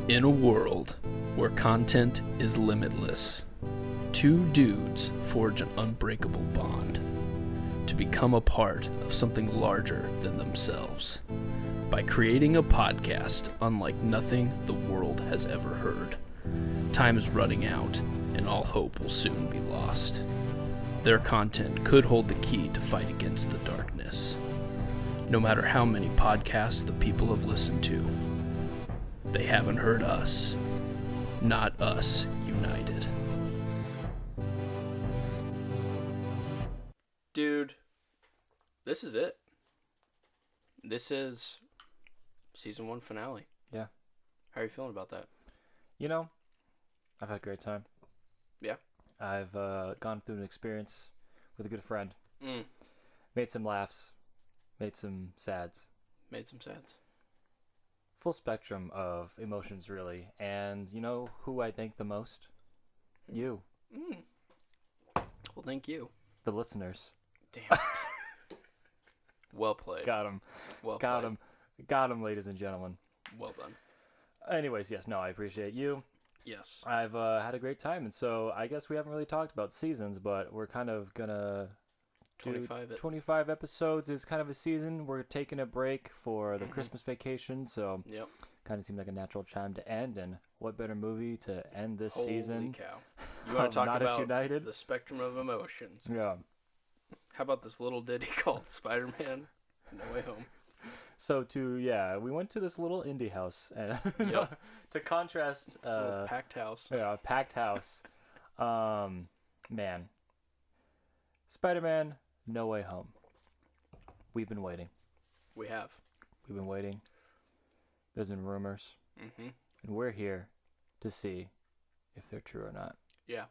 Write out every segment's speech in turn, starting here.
In a world where content is limitless, two dudes forge an unbreakable bond to become a part of something larger than themselves by creating a podcast unlike nothing the world has ever heard. Time is running out, and all hope will soon be lost. Their content could hold the key to fight against the darkness. No matter how many podcasts the people have listened to, they haven't heard us. Not Us United. Dude, this is it. This is season 1 finale. Yeah. How are you feeling about that? You know, I've had a great time. Yeah. I've gone through an experience with a good friend. Mm. Made some laughs. Made some sads. Made some sense. Full spectrum of emotions, really. And you know who I thank the most? You. Mm. Well, thank you. The listeners. Damn it. Well played. Got him. Well Got played. him. Got him, ladies and gentlemen. Well done. Anyways, yes, no, I appreciate you. Yes. I've had a great time, and so I guess we haven't really talked about seasons, but we're kind of gonna 25 episodes is kind of a season. We're taking a break for the Christmas vacation, so Yep. kind of seemed like a natural time to end. And what better movie to end this season? Holy cow. You want to talk Not Us about United? the spectrum of emotions? Yeah. How about this little ditty called SpiderMan No Way Home? So we went to this little indie house, and Yep. to contrast, This little packed house. a packed house. Man, Spider-Man No Way Home. We've been waiting. We have. We've been waiting. There's been rumors, Mm-hmm. and we're here to see if they're true or not. Yeah.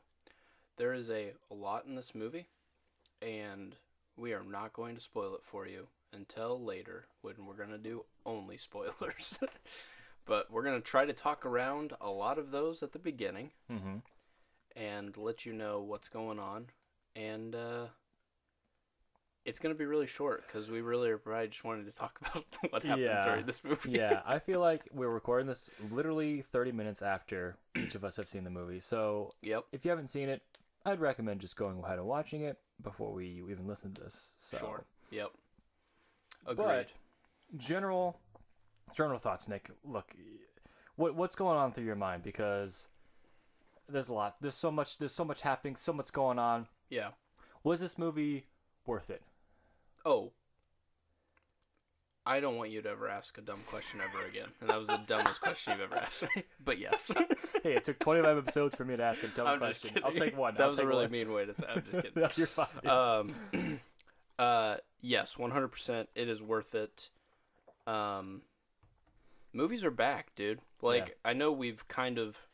There is a lot in this movie, and we are not going to spoil it for you until later when we're going to do only spoilers. But we're going to try to talk around a lot of those at the beginning Mm-hmm. and let you know what's going on. And it's going to be really short because we really are probably just wanting to talk about what happens during this movie. Yeah, I feel like we're recording this literally 30 minutes after each of us have seen the movie. So Yep. if you haven't seen it, I'd recommend just going ahead and watching it before we even listen to this. So. Sure. Yep. Agreed. But general thoughts, Nick. Look, what's going on through your mind? Because there's a lot. There's so much happening. So much going on. Yeah. Was this movie worth it? Oh. I don't want you to ever ask a dumb question ever again. And that was the dumbest question you've ever asked me. But yes. Hey, it took 25 episodes for me to ask a dumb I'm question. just kidding. I'll take one. That was a really mean way to say it. I'm just kidding. No, you're fine. Yes, 100%. It is worth it. Movies are back, dude. Like, Yeah. I know we've kind of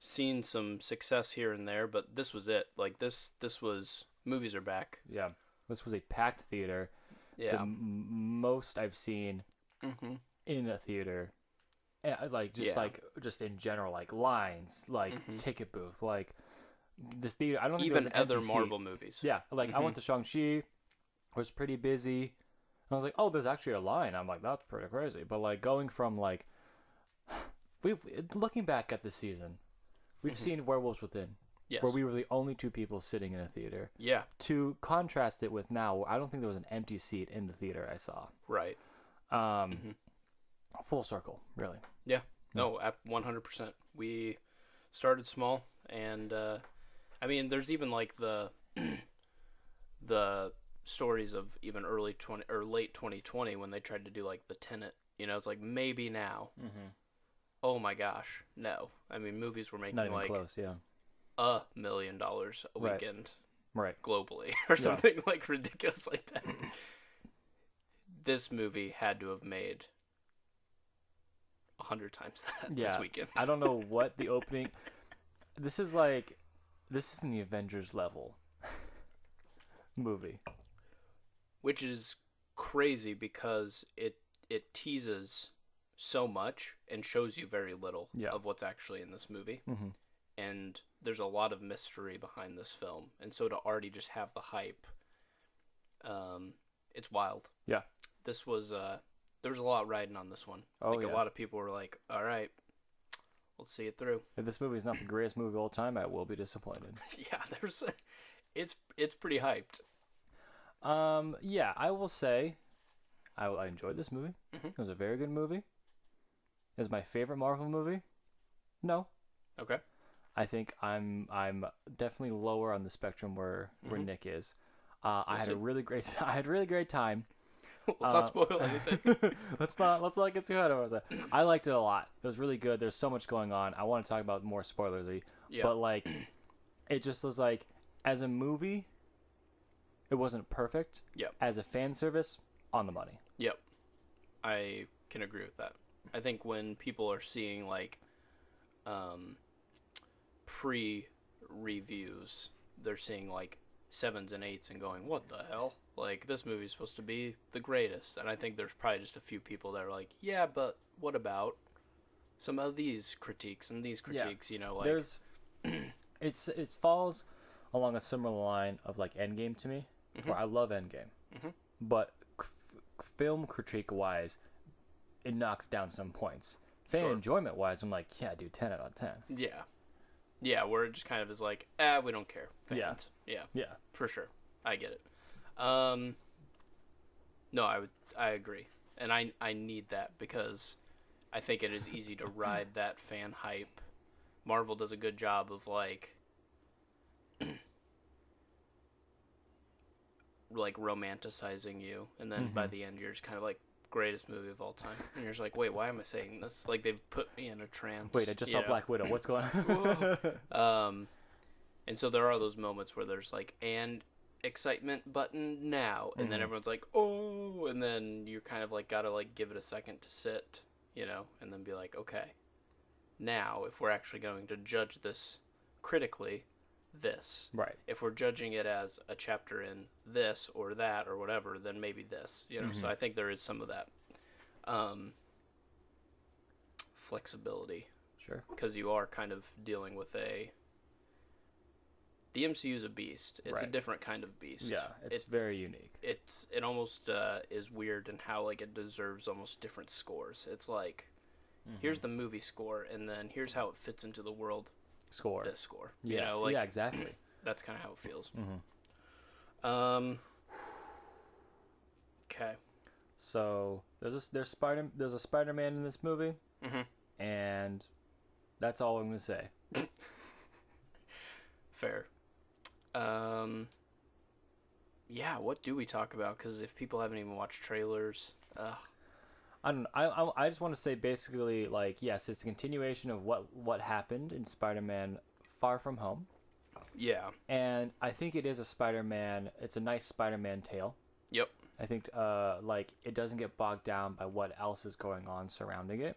seen some success here and there, but this was it. Like, this was, movies are back. Yeah, this was a packed theater. Yeah. The most I've seen Mm-hmm. in a theater, just in general, like lines, like Mhm. ticket booth, like this theater. I don't think Even there was an other empty seat. Marvel movies. Yeah, like I Mhm. went to Shang-Chi, was pretty busy. And I was like, oh, there's actually a line. I'm like, that's pretty crazy. But like going from like, looking back at this season, we've Mhm. seen Werewolves Within, Yes. where we were the only two people sitting in a theater. Yeah, To contrast it with now, I don't think there was an empty seat in the theater I saw. right. Mhm. Full circle, really. No, 100%. We started small, and I mean, there's even like the the stories of even late 2020 when they tried to do like the Tenet. You know, it's like maybe now. Mm-hmm. Oh my gosh, no. I mean, movies were making Not even like close, yeah. $1 million a Right. weekend Right. globally or something like ridiculous like that. This movie had to have made 100 times that this weekend. I don't know what the opening... This is in the Avengers level movie. Which is crazy because it teases so much and shows you very little of what's actually in this movie. Mm-hmm. And there's a lot of mystery behind this film. And so to already just have the hype, it's wild. Yeah. This was there was a lot riding on this one. Oh, A lot of people were like, all right, let's see it through. If this movie is not the greatest movie of all time, I will be disappointed. Yeah, it's pretty hyped. Yeah, I will say, I enjoyed this movie. Mm-hmm. It was a very good movie. Is my favorite Marvel movie? No. Okay. I think I'm definitely lower on the spectrum where Nick is. I had a really great time. Let's not spoil anything. let's not get too ahead of ourselves. I liked it a lot. It was really good. There's so much going on. I want to talk about more spoilersy. Yeah. But like, it just was like, as a movie, it wasn't perfect. Yep. As a fan service, on the money. Yep. I can agree with that. I think when people are seeing like pre-reviews, they're seeing like 7s and 8s and going, what the hell? Like, this movie's supposed to be the greatest. And I think there's probably just a few people that are like, yeah, but what about some of these critiques and these critiques, you know, like... There's... it falls along a similar line of, like, Endgame to me, where I love Endgame. But film critique-wise, it knocks down some points. Fan enjoyment-wise, I'm like, yeah, dude, 10 out of 10. Yeah. Yeah, where it just kind of is like, we don't care. Fans. Yeah. For sure. I get it. No, I agree. And I need that because I think it is easy to ride that fan hype. Marvel does a good job of like romanticizing you, and then by the end you're just kind of like, greatest movie of all time, and you're just like, wait, why am I saying this? Like, they've put me in a trance. Wait, I just saw Black Widow. What's going on? And so there are those moments where there's like, and excitement button now, and then everyone's like, oh, and then you kind of like gotta like give it a second to sit, you know, and then be like, okay, now if we're actually going to judge this critically, this. Right. If we're judging it as a chapter in this or that or whatever, then maybe this, you know. So I think there is some of that flexibility. Sure. Because you are kind of dealing with the MCU is a beast. It's a different kind of beast. Yeah, it's very unique. It almost is weird in how like it deserves almost different scores. It's like, here's the movie score, and then here's how it fits into the world. This score. Yeah. You know, like, yeah, exactly. That's kind of how it feels. Okay. So there's a Spider-Man in this movie, and that's all I'm gonna say. Fair. Yeah. What do we talk about? Because if people haven't even watched trailers, I don't know. I just want to say basically, like, yes, it's a continuation of what happened in Spider-Man Far From Home. Yeah. And I think it is a Spider-Man. It's a nice Spider-Man tale. Yep. I think like it doesn't get bogged down by what else is going on surrounding it.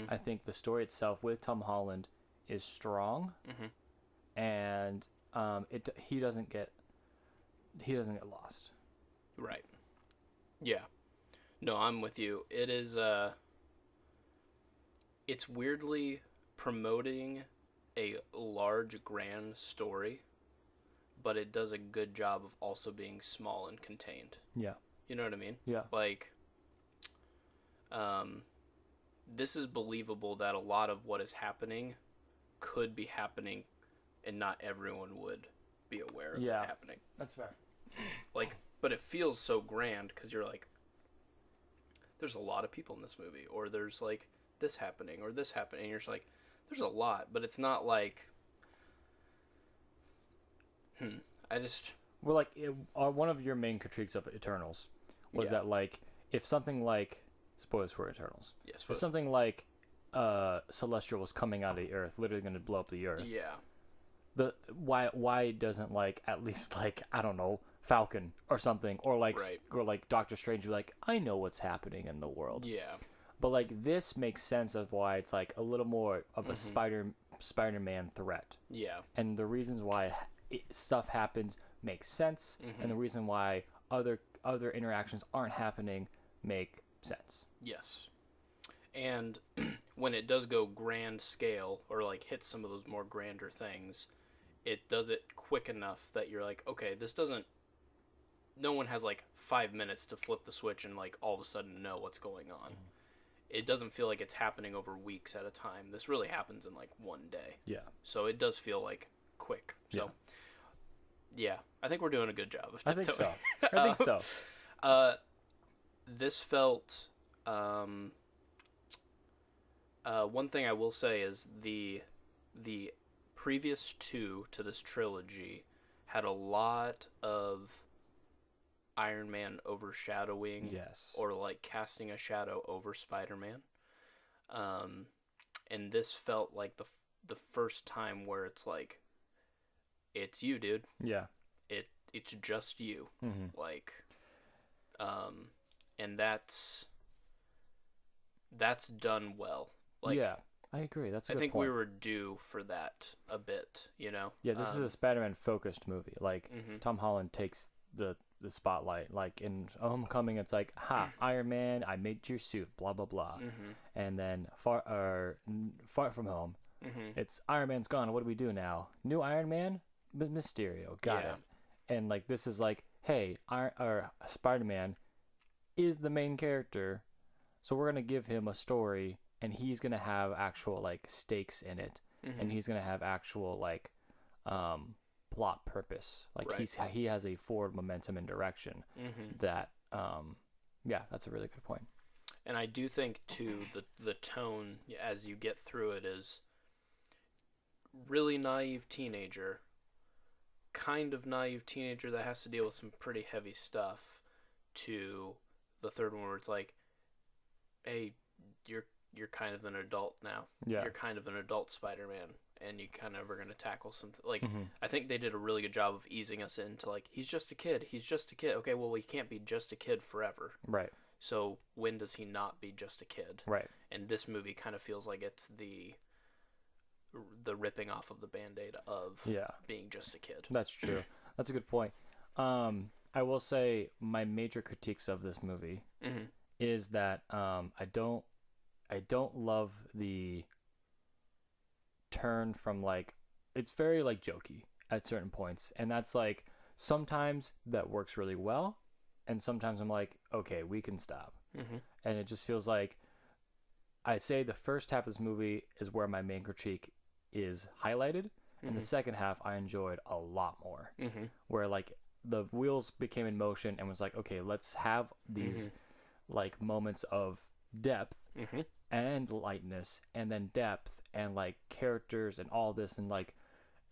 I think the story itself with Tom Holland is strong, and he doesn't get lost. Right. Yeah. No, I'm with you. It is it's weirdly promoting a large grand story, but it does a good job of also being small and contained. Yeah. You know what I mean? Yeah. Like this is believable that a lot of what is happening could be happening and not everyone would be aware of it happening. That's fair. Like, but it feels so grand because you're like, there's a lot of people in this movie, or there's like this happening or this happening, and you're just like, there's a lot, but it's not like Well, like one of your main critiques of Eternals was that like if something like spoilers for Eternals, if something like Celestial was coming out of the Earth, literally going to blow up the Earth, why doesn't like at least like, I don't know, Falcon or something, or like Doctor Strange be like, I know what's happening in the world. Yeah. But like this makes sense of why it's like a little more of a Spider-Man threat. Yeah. And the reasons why stuff happens makes sense, and the reason why other interactions aren't happening make sense. Yes. And when it does go grand scale, or like hits some of those more grander things, it does it quick enough that you're like, okay, this doesn't, no one has like 5 minutes to flip the switch and like all of a sudden know what's going on. it doesn't feel like it's happening over weeks at a time. This really happens in like one day. Yeah. So it does feel like quick. So yeah, I think we're doing a good job of I think so. I think so. This felt one thing I will say is the previous two to this trilogy had a lot of Iron Man overshadowing, or like casting a shadow over Spider-Man. And this felt like the first time where it's like, it's you, dude. Yeah. It's just you. Mm-hmm. Like, and that's done well. Like, yeah, I agree. That's a good I think point. we were due for that a bit, you know? Yeah, this is a Spider-Man focused movie. Like, mm-hmm. Tom Holland takes the spotlight. Like, in Homecoming, it's like, Iron Man, I made your suit, blah, blah, blah. Mm-hmm. And then Far From Home, mm-hmm. it's Iron Man's gone. What do we do now? New Iron Man? Mysterio. Got it. And, like, this is like, hey, Spider-Man is the main character, so we're going to give him a story, and he's going to have actual, like, stakes in it. Mm-hmm. And he's going to have actual, like, plot purpose. Like, he has a forward momentum and direction mm-hmm. that, that's a really good point. And I do think, too, the tone as you get through it is really naive teenager, kind of naive teenager that has to deal with some pretty heavy stuff, to the third one where it's like, hey, you're kind of an adult now. Yeah. You're kind of an adult Spider-Man, and you kind of are going to tackle something. Like, Mm-hmm. I think they did a really good job of easing us into, like, he's just a kid. Okay, well, he can't be just a kid forever. Right. So when does he not be just a kid? Right. And this movie kind of feels like it's the ripping off of the Band-Aid of being just a kid. That's true. That's a good point. I will say my major critiques of this movie mm-hmm. is that I don't love the turn from, like, it's very, like, jokey at certain points, and that's like, sometimes that works really well, and sometimes I'm like, okay, we can stop. Mm-hmm. And it just feels like, I say the first half of this movie is where my main critique is highlighted, mm-hmm. and the second half I enjoyed a lot more, mm-hmm. where, like, the wheels became in motion and was like, okay, let's have these mm-hmm. like moments of depth mm-hmm. and lightness, and then depth and, like, characters and all this, and, like,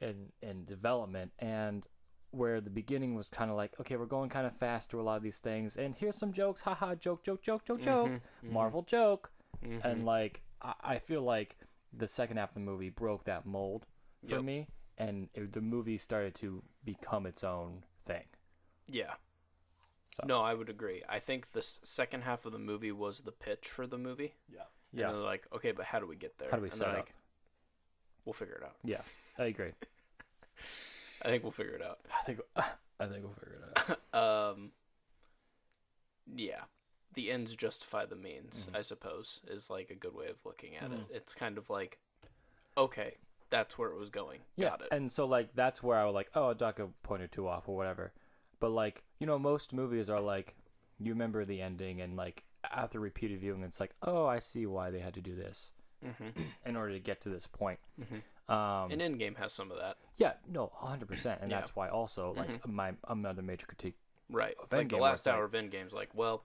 and development, and where the beginning was kind of like, okay, we're going kind of fast through a lot of these things, and here's some jokes, haha, joke, mm-hmm. Marvel joke, mm-hmm. and, like, I feel like the second half of the movie broke that mold for me, and the movie started to become its own thing. Yeah. So. No, I would agree. I think the second half of the movie was the pitch for the movie. Yeah. And they're like, okay, but how do we get there? How do we and set they're up? like, we'll figure it out. Yeah, I agree. I think we'll figure it out. I think we'll figure it out. Yeah. The ends justify the means, mm-hmm. I suppose, is, like, a good way of looking at mm-hmm. it. It's kind of like, okay, that's where it was going. Yeah, Got it. and so, like, that's where I was like, oh, Doc a point or two off or whatever. But, like, you know, most movies are like, you remember the ending, and, like, after repeated viewing, it's like, oh, I see why they had to do this mm-hmm. in order to get to this point. Mm-hmm. And Endgame has some of that. Yeah, no, 100%. And that's why also, like, mm-hmm. my another major critique. Right. It's like the last hour of Endgame's like, well,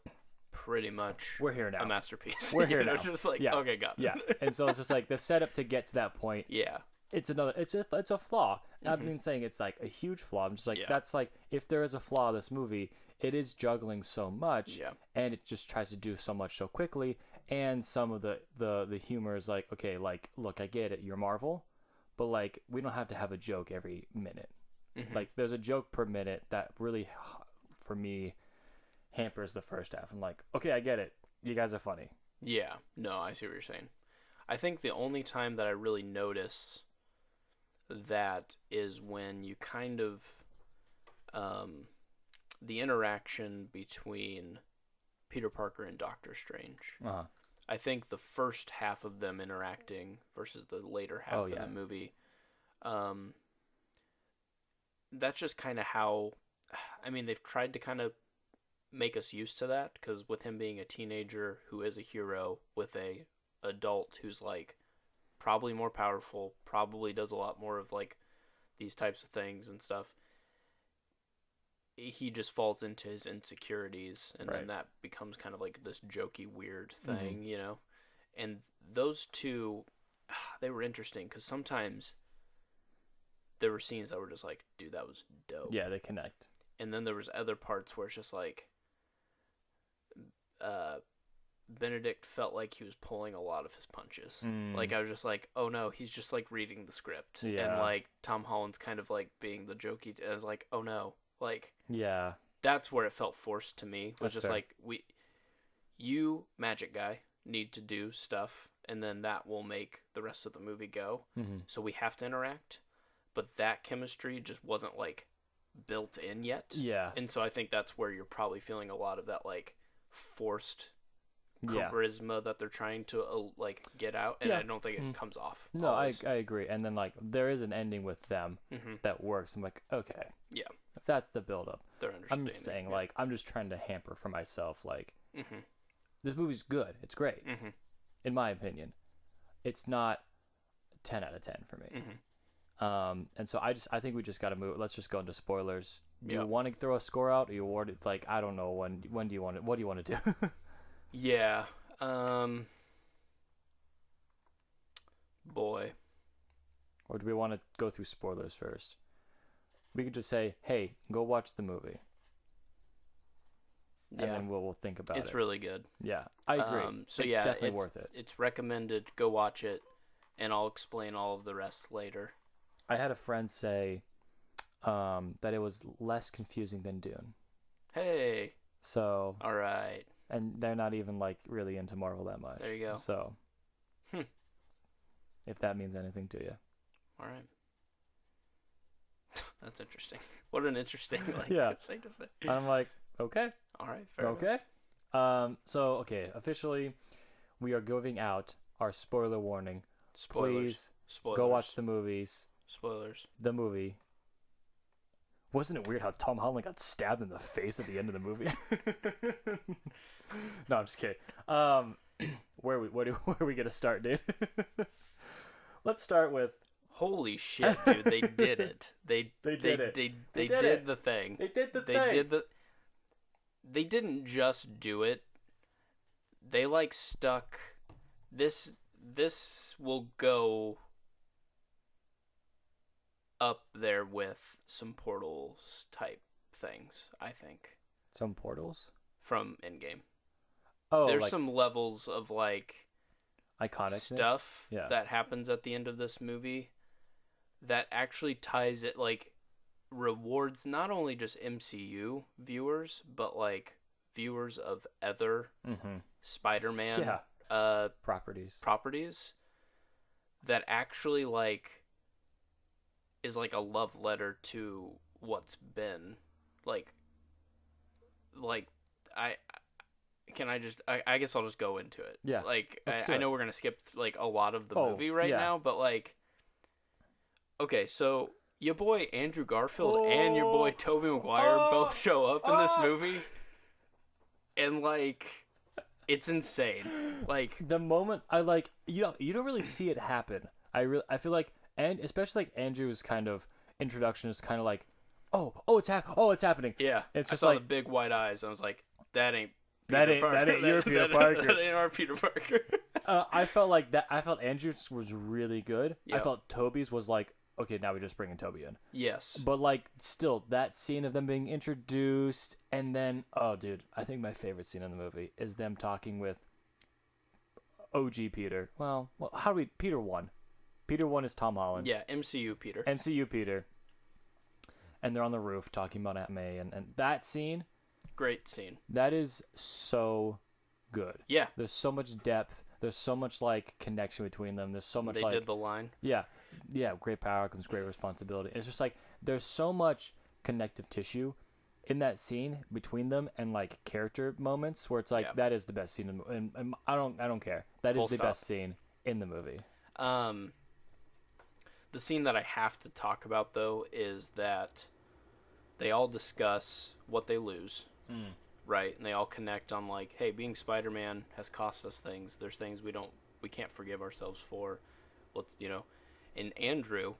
pretty much we're here now. A masterpiece. We're here now. It's just like, okay, got it. Yeah. And so it's just like the setup to get to that point. Yeah. It's a flaw. Mm-hmm. I've been saying it's like a huge flaw. I'm just like, that's like, if there is a flaw in this movie, it is juggling so much, and it just tries to do so much so quickly, and some of the humor is like, okay, like, look, I get it, you're Marvel, but, like, we don't have to have a joke every minute. Mm-hmm. Like, there's a joke per minute that really, for me, hampers the first half. I'm like, okay, I get it, you guys are funny. Yeah, no, I see what you're saying. I think the only time that I really notice that is when you kind of the interaction between Peter Parker and Doctor Strange. Uh-huh. I think the first half of them interacting versus the later half of the movie, that's just kind of how, I mean, they've tried to kind of make us used to that, because with him being a teenager who is a hero with a adult who's like probably more powerful, probably does a lot more of like these types of things and stuff, he just falls into his insecurities, and then that becomes kind of like this jokey weird thing, you know. And those two, they were interesting because sometimes there were scenes that were just like, dude, that was dope. Yeah, they connect. And then there was other parts where it's just like Benedict felt like he was pulling a lot of his punches. Like, I was just like, oh no, he's just like reading the script. Yeah. And like Tom Holland's kind of like being the jokey, and I was like, oh no. Like, yeah, that's where it felt forced to me. Was that's just fair. like, you magic guy need to do stuff, and then that will make the rest of the movie go. So we have to interact, but that chemistry just wasn't like built in yet. Yeah, And so I think that's where you're probably feeling a lot of that like forced charisma that they're trying to like get out, and I don't think it comes off. No, I always. agree. And then like there is an ending with them that works. I'm like, okay, Yeah, if that's the build-up. they're understanding. I'm just saying, like, I'm just trying to hamper for myself. Like, this movie's good. It's great, in my opinion. It's not 10 out of 10 for me. And so I think we just got to move. Let's just go into spoilers. Do you want to throw a score out, or you want it? Like, I don't know. When do you want it? What do you want to do? Yeah. Boy. Or do we want to go through spoilers first? We could just say, hey, go watch the movie. Yeah. And then we'll think about it. It's really good. Yeah, I agree. So it's yeah, definitely worth it. It's recommended. Go watch it, and I'll explain all of the rest later. I had a friend say that it was less confusing than Dune. Hey. So. All right. And they're not even like really into Marvel that much. There you go. So. If that means anything to you. All right. That's interesting. What an interesting thing to say. I'm like, okay. All right. Fair Okay. So officially, we are giving out our spoiler warning. Spoilers. Please Spoilers. go watch the movies. Spoilers. The movie. Wasn't it weird how Tom Holland got stabbed in the face at the end of the movie? No, I'm just kidding. Where are we gonna start, dude? Let's start with. Holy shit, dude! They did it. They did it. They did the thing. They did the they thing. Did the. They didn't just do it. They like stuck. This will go up there with some Portals type things, I think. Some Portals? From Endgame. Oh, there's like some levels of like iconic stuff that happens at the end of this movie that actually ties it, like rewards not only just MCU viewers, but like viewers of other Spider-Man properties that actually like is like a love letter to what's been like I guess I'll just go into it. Yeah. Like I know we're gonna skip like a lot of the movie right now, but like okay, so your boy Andrew Garfield and your boy Tobey Maguire both show up in this movie. And like it's insane. Like the moment I like you don't really see it happen. I feel like, and especially like Andrew's kind of introduction is kind of like it's happening. Yeah. It's just I saw like the big white eyes and I was like, that ain't that ain't your Peter Parker. That ain't our Peter Parker. I felt like that. I felt Andrew's was really good. Yeah. I felt Toby's was like, okay, now we just bring in Toby in. Yes. But like, still, that scene of them being introduced, and then, oh, dude, I think my favorite scene in the movie is them talking with OG Peter. Well, how do we? Peter 1. Peter 1 is Tom Holland. Yeah, MCU Peter. MCU Peter. And they're on the roof talking about Aunt May, and that scene. Great scene. That is so good. Yeah. There's so much depth. There's so much like connection between them. There's so much They did the line. Yeah. Great power comes great responsibility. It's just like there's so much connective tissue in that scene between them, and like character moments where it's like that is the best scene in the movie. And I don't care. That is the best scene in the movie. The scene that I have to talk about though is that they all discuss what they lose right? And they all connect on like, hey, being Spider-Man has cost us things. There's things we can't forgive ourselves for. Let's, and Andrew,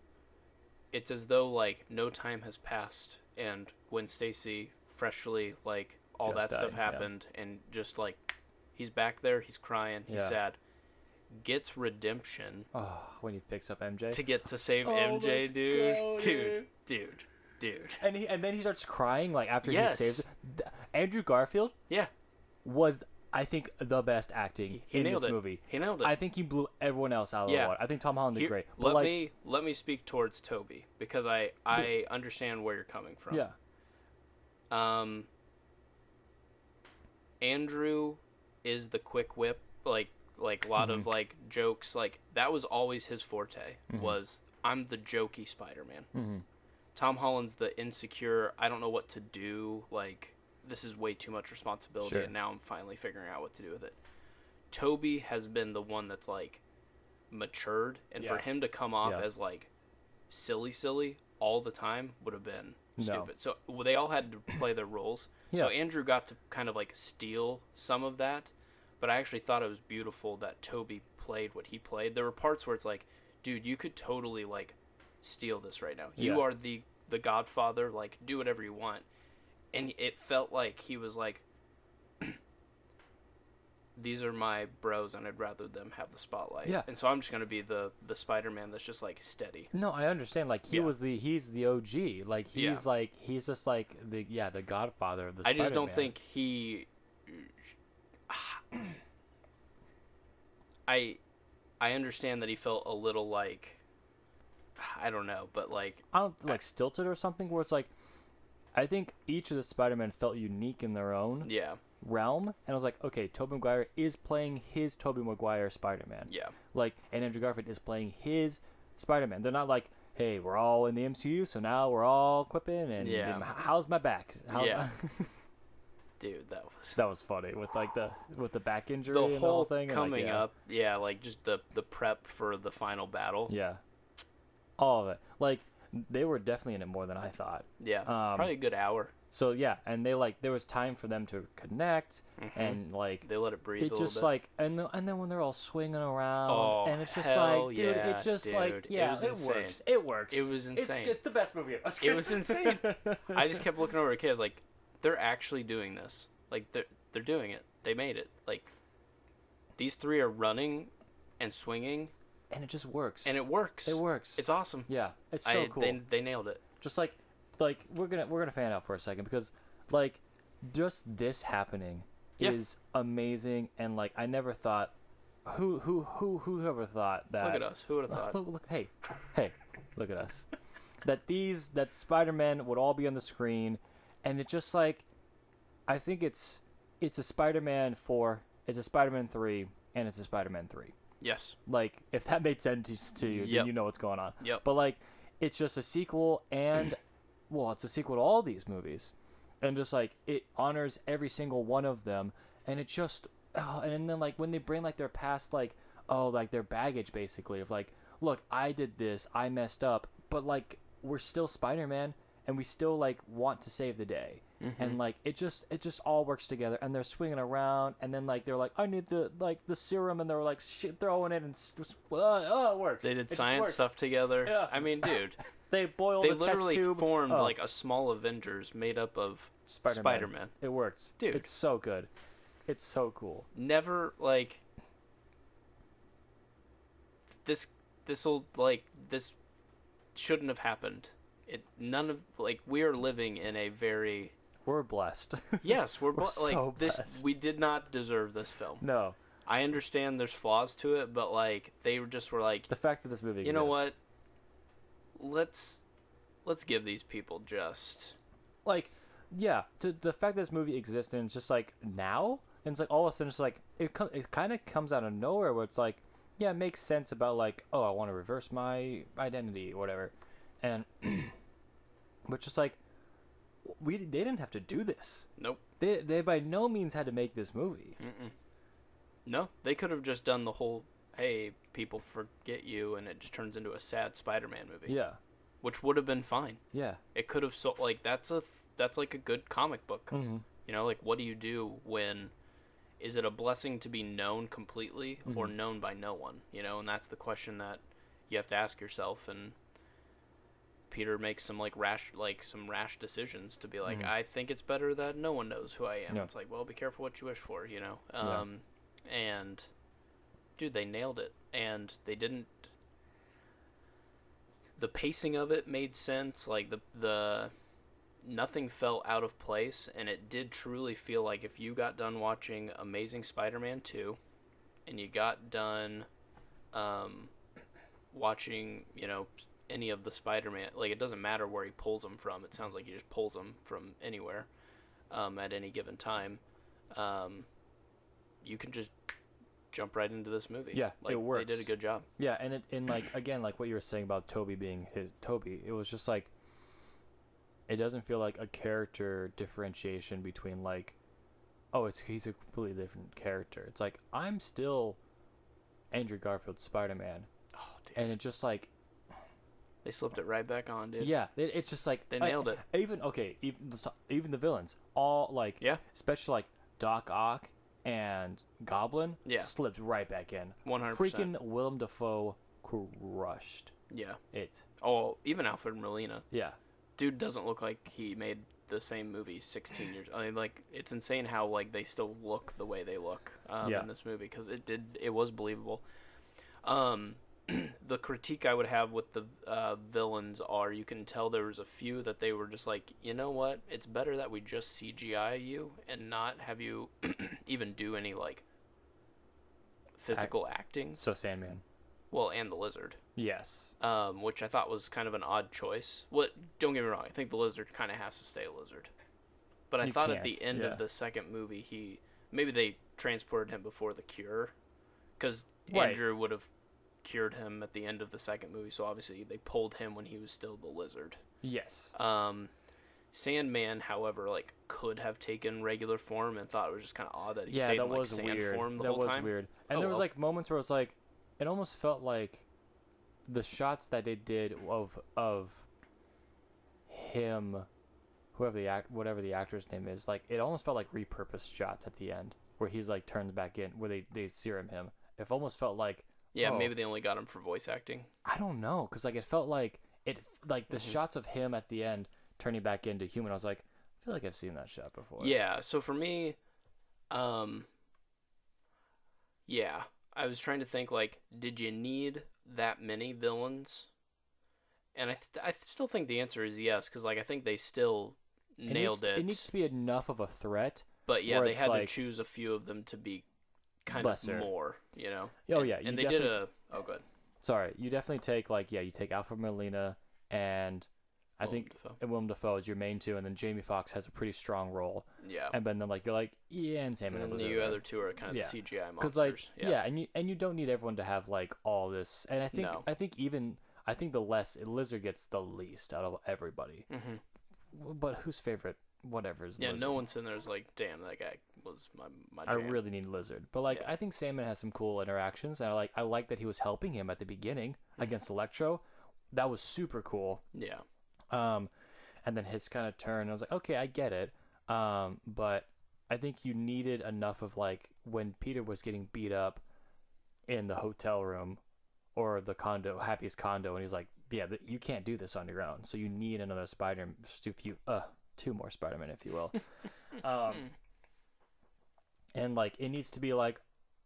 it's as though like no time has passed and Gwen Stacy freshly like all Just that stuff died, happened and just like he's back there, he's crying, he's sad. Gets redemption. Oh, when he picks up MJ to get to save MJ, dude. And then he starts crying like after he saves it. Andrew Garfield, was I think the best acting in this movie. He nailed it. I think he blew everyone else out of the water. I think Tom Holland did great. But let me speak towards Toby because I understand where you're coming from. Yeah. Andrew is the quick whip, like a lot of like jokes, like that was always his forte. Was I'm the jokey Spider-Man. Tom Holland's the insecure, I don't know what to do, like this is way too much responsibility and now I'm finally figuring out what to do with it. Toby has been the one that's like matured, and for him to come off as like silly all the time would have been stupid. So they all had to play their roles. So Andrew got to kind of like steal some of that, but I actually thought it was beautiful that Toby played what he played. There were parts where it's like, dude, you could totally like steal this right now. You are the Godfather, like do whatever you want. And it felt like he was like, these are my bros and I'd rather them have the spotlight. Yeah. And so I'm just going to be the Spider-Man that's just like steady. No, I understand. Like he's the OG. Like he's just like the Godfather of the Spider-Man. I just don't think he I understand that he felt a little like, I don't know, but like I don't like stilted or something where it's like I think each of the Spider-Man felt unique in their own realm, and I was like, okay, Tobey Maguire is playing his Tobey Maguire Spider-Man. Yeah. Like, and Andrew Garfield is playing his Spider-Man. They're not like, hey, we're all in the MCU, so now we're all quipping, and how's my back? Dude, that was funny with like the back injury, the and whole thing coming and, up, like just the prep for the final battle. Yeah. All of it. Like, they were definitely in it more than I thought. Yeah, probably a good hour. So yeah, and they like there was time for them to connect, and like they let it breathe. It a just little bit. Like and then when they're all swinging around, and it's just like, dude, it just like it works. It was insane. It's the best movie ever. It was insane. I just kept looking over at kids like, they're actually doing this. Like they're doing it. They made it. Like these three are running and swinging. And it just works. And it works. It works. It's awesome. Yeah, it's so cool. They nailed it. Just like we're gonna fan out for a second because like just this happening is amazing, and like I never thought whoever thought that. Look at us. Who would have thought? Look, hey, look at us. that Spider-Man would all be on the screen, and it just like I think it's a Spider-Man 4, it's a Spider-Man 3, and it's a Spider-Man 3. Yes. Like, if that made sense to you, then you know what's going on. Yep. But, like, it's just a sequel and, well, it's a sequel to all these movies. And just, like, it honors every single one of them. And it just, and then, like, when they bring, like, their past, like, like, their baggage, basically, of, like, look, I did this, I messed up, but, like, we're still Spider-Man, and we still, like, want to save the day. Mm-hmm. And like it just all works together, and they're swinging around, and then like they're like, I need the serum, and they're like throwing it, and it works. They did science stuff together. Yeah. I mean, dude, they boiled the test tube. They literally formed like a small Avengers made up of Spider-Man. It works, dude. It's so good. It's so cool. Never like this shouldn't have happened. We are living in a very. We're blessed. Yes, we're so blessed. We did not deserve this film. No. I understand there's flaws to it, but like they were like the fact that this movie exists. You know what? Let's give these people just like the fact that this movie exists, and it's just like now, and it's like all of a sudden it's like it kind of comes out of nowhere where it's like, yeah, it makes sense about like, oh, I want to reverse my identity or whatever. And but just like they didn't have to do this. Nope. They by no means had to make this movie. Mm-mm. No, they could have just done the whole, hey, people forget you, and it just turns into a sad Spider-Man movie. Yeah. Which would have been fine. Yeah. It could have that's like a good comic book. Mm-hmm. You know, like, what do you do when... Is it a blessing to be known completely or known by no one? You know, and that's the question that you have to ask yourself. And Peter makes some rash decisions to be like, I think it's better that no one knows who I am. Yeah. It's like, well, be careful what you wish for, you know. And dude, they nailed it, and they didn't. The pacing of it made sense. Like the nothing felt out of place, and it did truly feel like if you got done watching Amazing Spider-Man 2 and you got done watching, you know, any of the Spider-Man, like, it doesn't matter where he pulls them from. It sounds like he just pulls them from anywhere at any given time. You can just jump right into this movie. Yeah, like, it works. They did a good job. Yeah, and like, again, like what you were saying about Toby being Toby, it was just like, it doesn't feel like a character differentiation between like, oh, he's a completely different character. It's like, I'm still Andrew Garfield's Spider-Man. Oh, dude. And it just like, they slipped it right back on, dude. Yeah, it's just like they nailed it. Even the villains, all like, yeah, especially like Doc Ock and Goblin, slipped right back in. 100%. Freaking Willem Dafoe crushed. Yeah. It. Oh, even Alfred Molina. Yeah. Dude doesn't look like he made the same movie 16 years. I mean, like, it's insane how like they still look the way they look in this movie, because it was believable. The critique I would have with the villains are, you can tell there was a few that they were just like, you know what, it's better that we just CGI you and not have you even do any like physical acting. So Sandman. Well, and the Lizard. Yes. Which I thought was kind of an odd choice. Don't get me wrong, I think the Lizard kind of has to stay a lizard. But I thought at the end of the second movie, maybe they transported him before the cure, because Andrew would have cured him at the end of the second movie, so obviously they pulled him when he was still the Lizard. Yes. Sandman, however, like, could have taken regular form, and thought it was just kind of odd that he stayed in like sand form the whole time. That was weird. And there was like moments where it was like, it almost felt like the shots that they did of him, whatever the actor's name is, like, it almost felt like repurposed shots at the end where he's like turned back in, where they serum him. It almost felt like, maybe they only got him for voice acting. I don't know, because like it felt like the shots of him at the end turning back into human. I was like, I feel like I've seen that shot before. Yeah. So for me, I was trying to think, like, did you need that many villains? And I still think the answer is yes, because like I think they still nailed it. It needs to be enough of a threat. But yeah, they had to choose a few of them to be kind of more, you know. Oh yeah, and they did good. Sorry, you definitely take you take Alfred Molina, and I think Willem Dafoe is your main two, and then Jamie Foxx has a pretty strong role. Yeah. And then like you're like, and Sam and the other two are kind of the CGI monsters. Because like and you don't need everyone to have like all this. And I think the Lizard gets the least out of everybody. Mm-hmm. But whose favorite? Whatever is Lizard. No one's in there is like, damn, that guy was my jam. I really need Lizard. But like I think Sandman has some cool interactions, and I like that he was helping him at the beginning against Electro. That was super cool. Yeah. And then his kind of turn, I was like, okay, I get it. But I think you needed enough of like when Peter was getting beat up in the hotel room or the condo, Happy's condo, and he's like, yeah, you can't do this on your own. So you need another two more Spider-Man, if you will. And like, it needs to be like,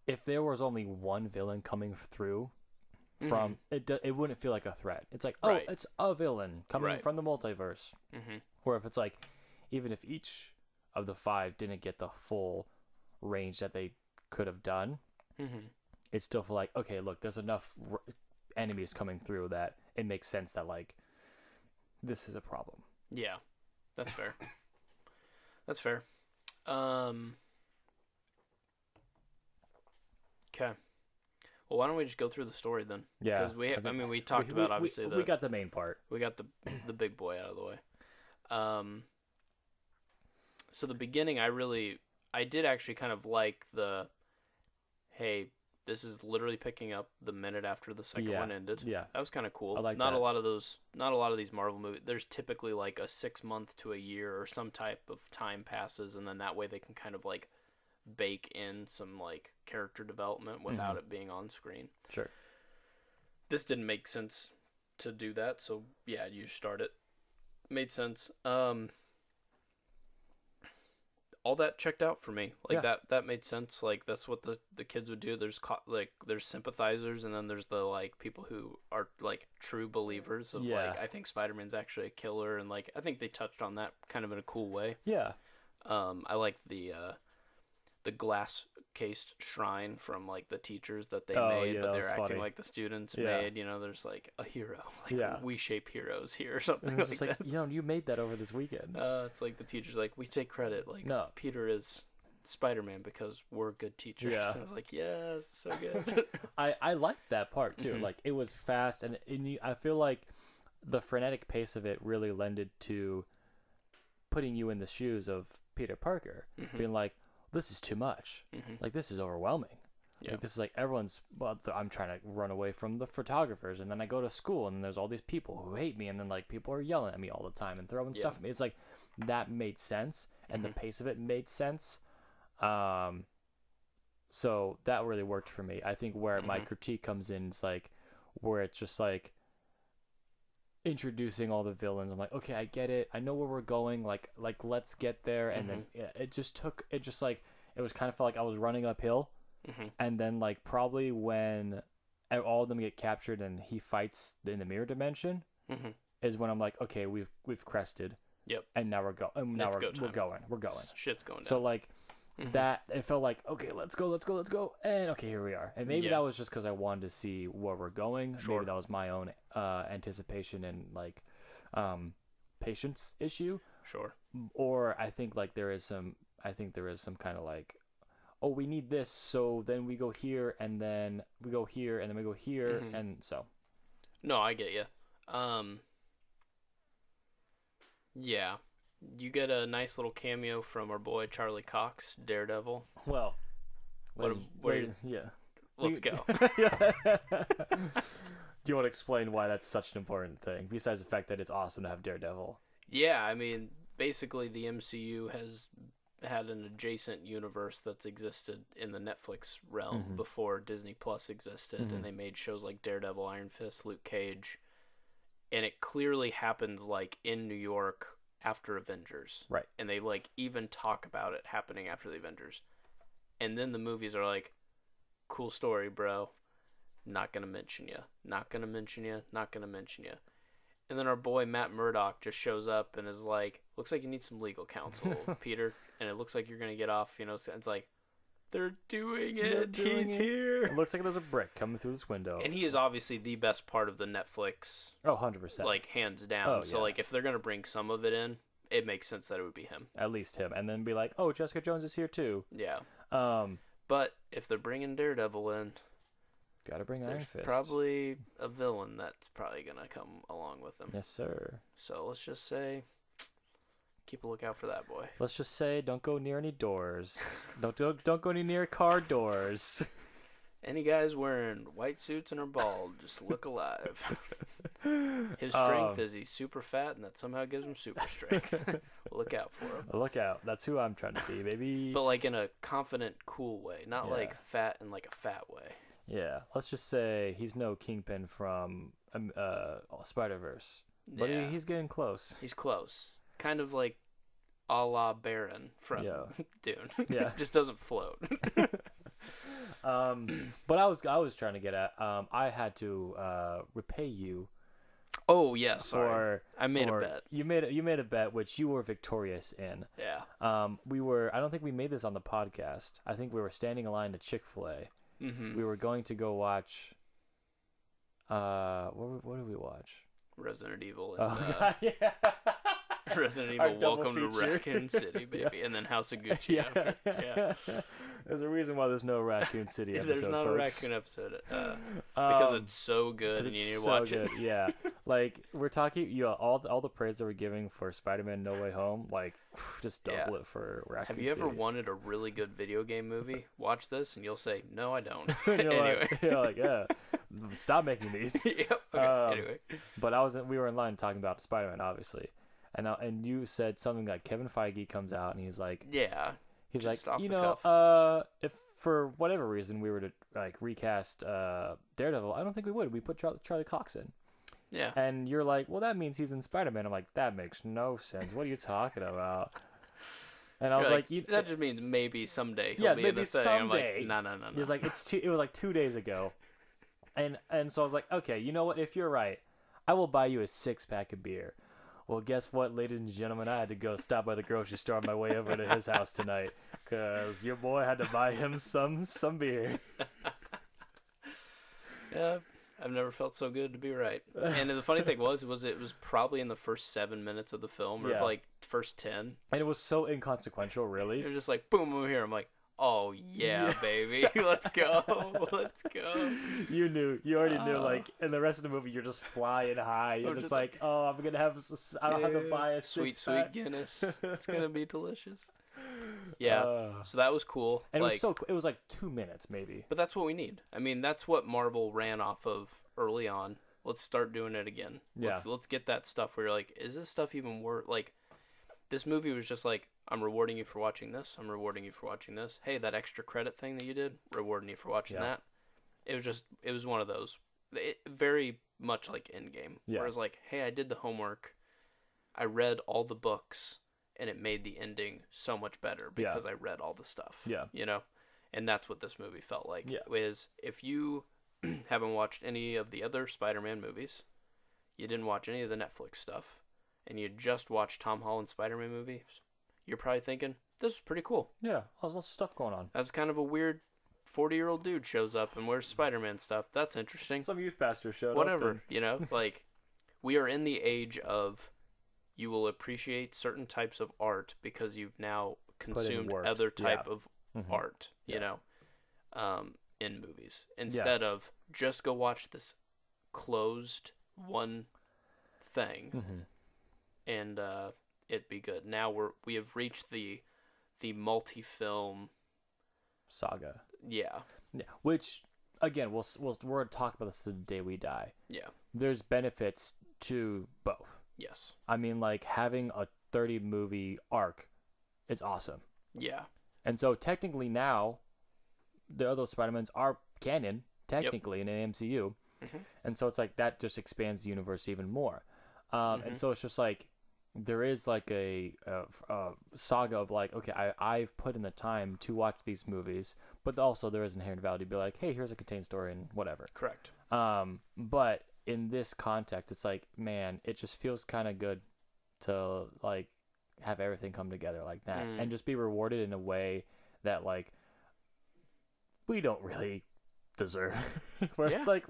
if there was only one villain coming through from it wouldn't feel like a threat. It's like, it's a villain coming from the multiverse. Mm-hmm. Or if it's like, even if each of the 5 didn't get the full range that they could have done, it's still for like, okay, look, there's enough enemies coming through that it makes sense that like this is a problem. Yeah, that's fair. That's fair. Okay. Well, why don't we just go through the story then? Yeah. Because we talked about obviously we got the main part. We got the big boy out of the way. So the beginning, I did actually kind of like the, hey, this is literally picking up the minute after the second one ended. Yeah. That was kind of cool. I like not that. a lot of these Marvel movies. There's typically like a 6 month to a year or some type of time passes, and then that way they can kind of like bake in some like character development without it being on screen. Sure. This didn't make sense to do that, so yeah, you start it. Made sense. All that checked out for me. Like that made sense. Like that's what the kids would do. There's there's sympathizers, and then there's the like people who are like true believers of like, I think Spider-Man's actually a killer, and like I think they touched on that kind of in a cool way. Yeah. I like the glass cased shrine from like the teachers that they made, but they're acting like the students made. You know, there's like a hero. Like we shape heroes here or something like that. You know, you made that over this weekend. It's like the teachers like, we take credit. Like Peter is Spider-Man because we're good teachers. Yeah. And I was like, yes, so good. I liked that part too. Like it was fast, and I feel like the frenetic pace of it really lended to putting you in the shoes of Peter Parker, being like, this is too much. Like, this is overwhelming. Yeah. Like, this is like I'm trying to run away from the photographers, and then I go to school, and there's all these people who hate me, and then like people are yelling at me all the time and throwing stuff at me. It's like that made sense, and the pace of it made sense. So that really worked for me. I think where my critique comes in is like where it's just like introducing all the villains. I'm like, okay, I get it. I know where we're going. Like let's get there. And then it was kind of felt like I was running uphill. And then like probably when all of them get captured and he fights in the mirror dimension is when I'm like, okay, we've crested. Yep. And now we're going. We're going. Shit's going down. So like that it felt like, okay, let's go, and okay, here we are. And maybe that was just because I wanted to see where we're going. Sure. Maybe that was my own anticipation and like patience issue. Sure. Or I think like there is some kind of like, oh, we need this, so then we go here, and then we go here, and then we go here, and so. No, I get you. Yeah. You get a nice little cameo from our boy Charlie Cox, Daredevil. Well, yeah. Let's go. Do you want to explain why that's such an important thing, besides the fact that it's awesome to have Daredevil? Yeah, I mean, basically the MCU has had an adjacent universe that's existed in the Netflix realm before Disney Plus existed, and they made shows like Daredevil, Iron Fist, Luke Cage, and it clearly happens like in New York after Avengers. Right. And they like even talk about it happening after the Avengers. And then the movies are like, cool story, bro. Not going to mention you. Not going to mention you. Not going to mention you. And then our boy Matt Murdock just shows up and is like, looks like you need some legal counsel, Peter. And it looks like you're going to get off, you know. It's like, they're doing it. He's here. It looks like there's a brick coming through this window. And he is obviously the best part of the Netflix. Oh, 100%. Like, hands down. So, like, if they're going to bring some of it in, it makes sense that it would be him. At least him. And then be like, oh, Jessica Jones is here too. Yeah. But if they're bringing Daredevil in, gotta bring Iron Fist. Probably a villain that's probably going to come along with them. Yes, sir. So let's just say, keep a lookout for that boy. Let's just say, don't go near any doors. don't go near car doors. Any guys wearing white suits and are bald, just look alive. His strength is he's super fat, and that somehow gives him super strength. Look out for him. Look out. That's who I'm trying to be, baby. But like in a confident, cool way, not like fat in like a fat way. Yeah. Let's just say he's no Kingpin from SpiderVerse, but he's getting close. He's close. Kind of like a la Baron from Dune. Yeah. Just doesn't float. But I was trying to get at, I had to repay you. Oh yes, sorry. I made a bet. You made a bet which you were victorious in. Yeah. I don't think we made this on the podcast. I think we were standing in line to Chick-fil-A. We were going to go watch. What did we watch? Resident Evil. God, yeah. Resident Evil, Welcome to Raccoon City, baby, and then House of Gucci. Yeah. There's a reason why there's no Raccoon City episode. There's not folks. a Raccoon episode because it's so good and you need to watch it. Yeah. Like, we're talking, all the praise that we're giving for Spider-Man No Way Home, like, just double it for Raccoon Have you ever City. wanted a really good video game movie? Watch this, and you'll say, "No, I don't." Anyway, yeah, stop making these. Yep. Okay. Anyway, but we were in line talking about Spider-Man, obviously, and you said something like Kevin Feige comes out and he's like, he's like, if for whatever reason we were to like recast Daredevil, I don't think we would. We put Charlie Cox in. Yeah. And you're like, well, that means he's in Spider-Man. I'm like, that makes no sense. What are you talking about? And I was like, that just means maybe someday he'll be in the thing. Someday. I'm like, no. He was like, it was like 2 days ago. And so I was like, okay, you know what? If you're right, I will buy you a 6-pack of beer. Well, guess what, ladies and gentlemen? I had to go stop by the grocery store on my way over to his house tonight because your boy had to buy him some beer. Yeah. I've never felt so good to be right. And the funny thing was it was probably in the first 7 minutes of the film, or like first 10. And it was so inconsequential, really. It was just like, boom, over here. I'm like, oh yeah, baby, let's go. You already knew. Like in the rest of the movie, you're just flying high. You're just like, oh, I don't have to buy a sweet Guinness. It's gonna be delicious. Yeah, so that was cool. And it was like 2 minutes maybe. But that's what we need. I mean, that's what Marvel ran off of early on. Let's start doing it again. Let's get that stuff where you're like, is this stuff even worth? Like, this movie was just like, I'm rewarding you for watching this. I'm rewarding you for watching this. Hey, that extra credit thing that you did, rewarding you for watching that. It was one of those. Very much like Endgame. Yeah. Where it's like, hey, I did the homework. I read all the books. And it made the ending so much better because I read all the stuff. Yeah. You know? And that's what this movie felt like. Yeah. Is if you haven't watched any of the other Spider-Man movies, you didn't watch any of the Netflix stuff, and you just watched Tom Holland's Spider-Man movies, you're probably thinking, this is pretty cool. Yeah. There's lots of stuff going on. That's kind of a weird 40-year-old dude shows up and wears Spider-Man stuff. That's interesting. Some youth pastor showed Whatever, up. you know? Like, we are in the age of... You will appreciate certain types of art because you've now consumed other type of art, you know, in movies. Instead of just go watch this closed one thing and it be good. Now we have reached the multi-film saga. Yeah. Yeah. Which again, we're going to talk about this the day we die. Yeah. There's benefits to both. Yes. I mean, like, having a 30-movie arc is awesome. Yeah. And so, technically now, the other Spider-Mans are canon, technically, in an MCU. And so, it's like, that just expands the universe even more. And so, it's just like, there is, like, a saga of, like, okay, I've put in the time to watch these movies, but also there is inherent value to be like, hey, here's a contained story and whatever. Correct. But... in this context, it's like, man, it just feels kind of good to like have everything come together like that and just be rewarded in a way that like we don't really deserve. Where it's like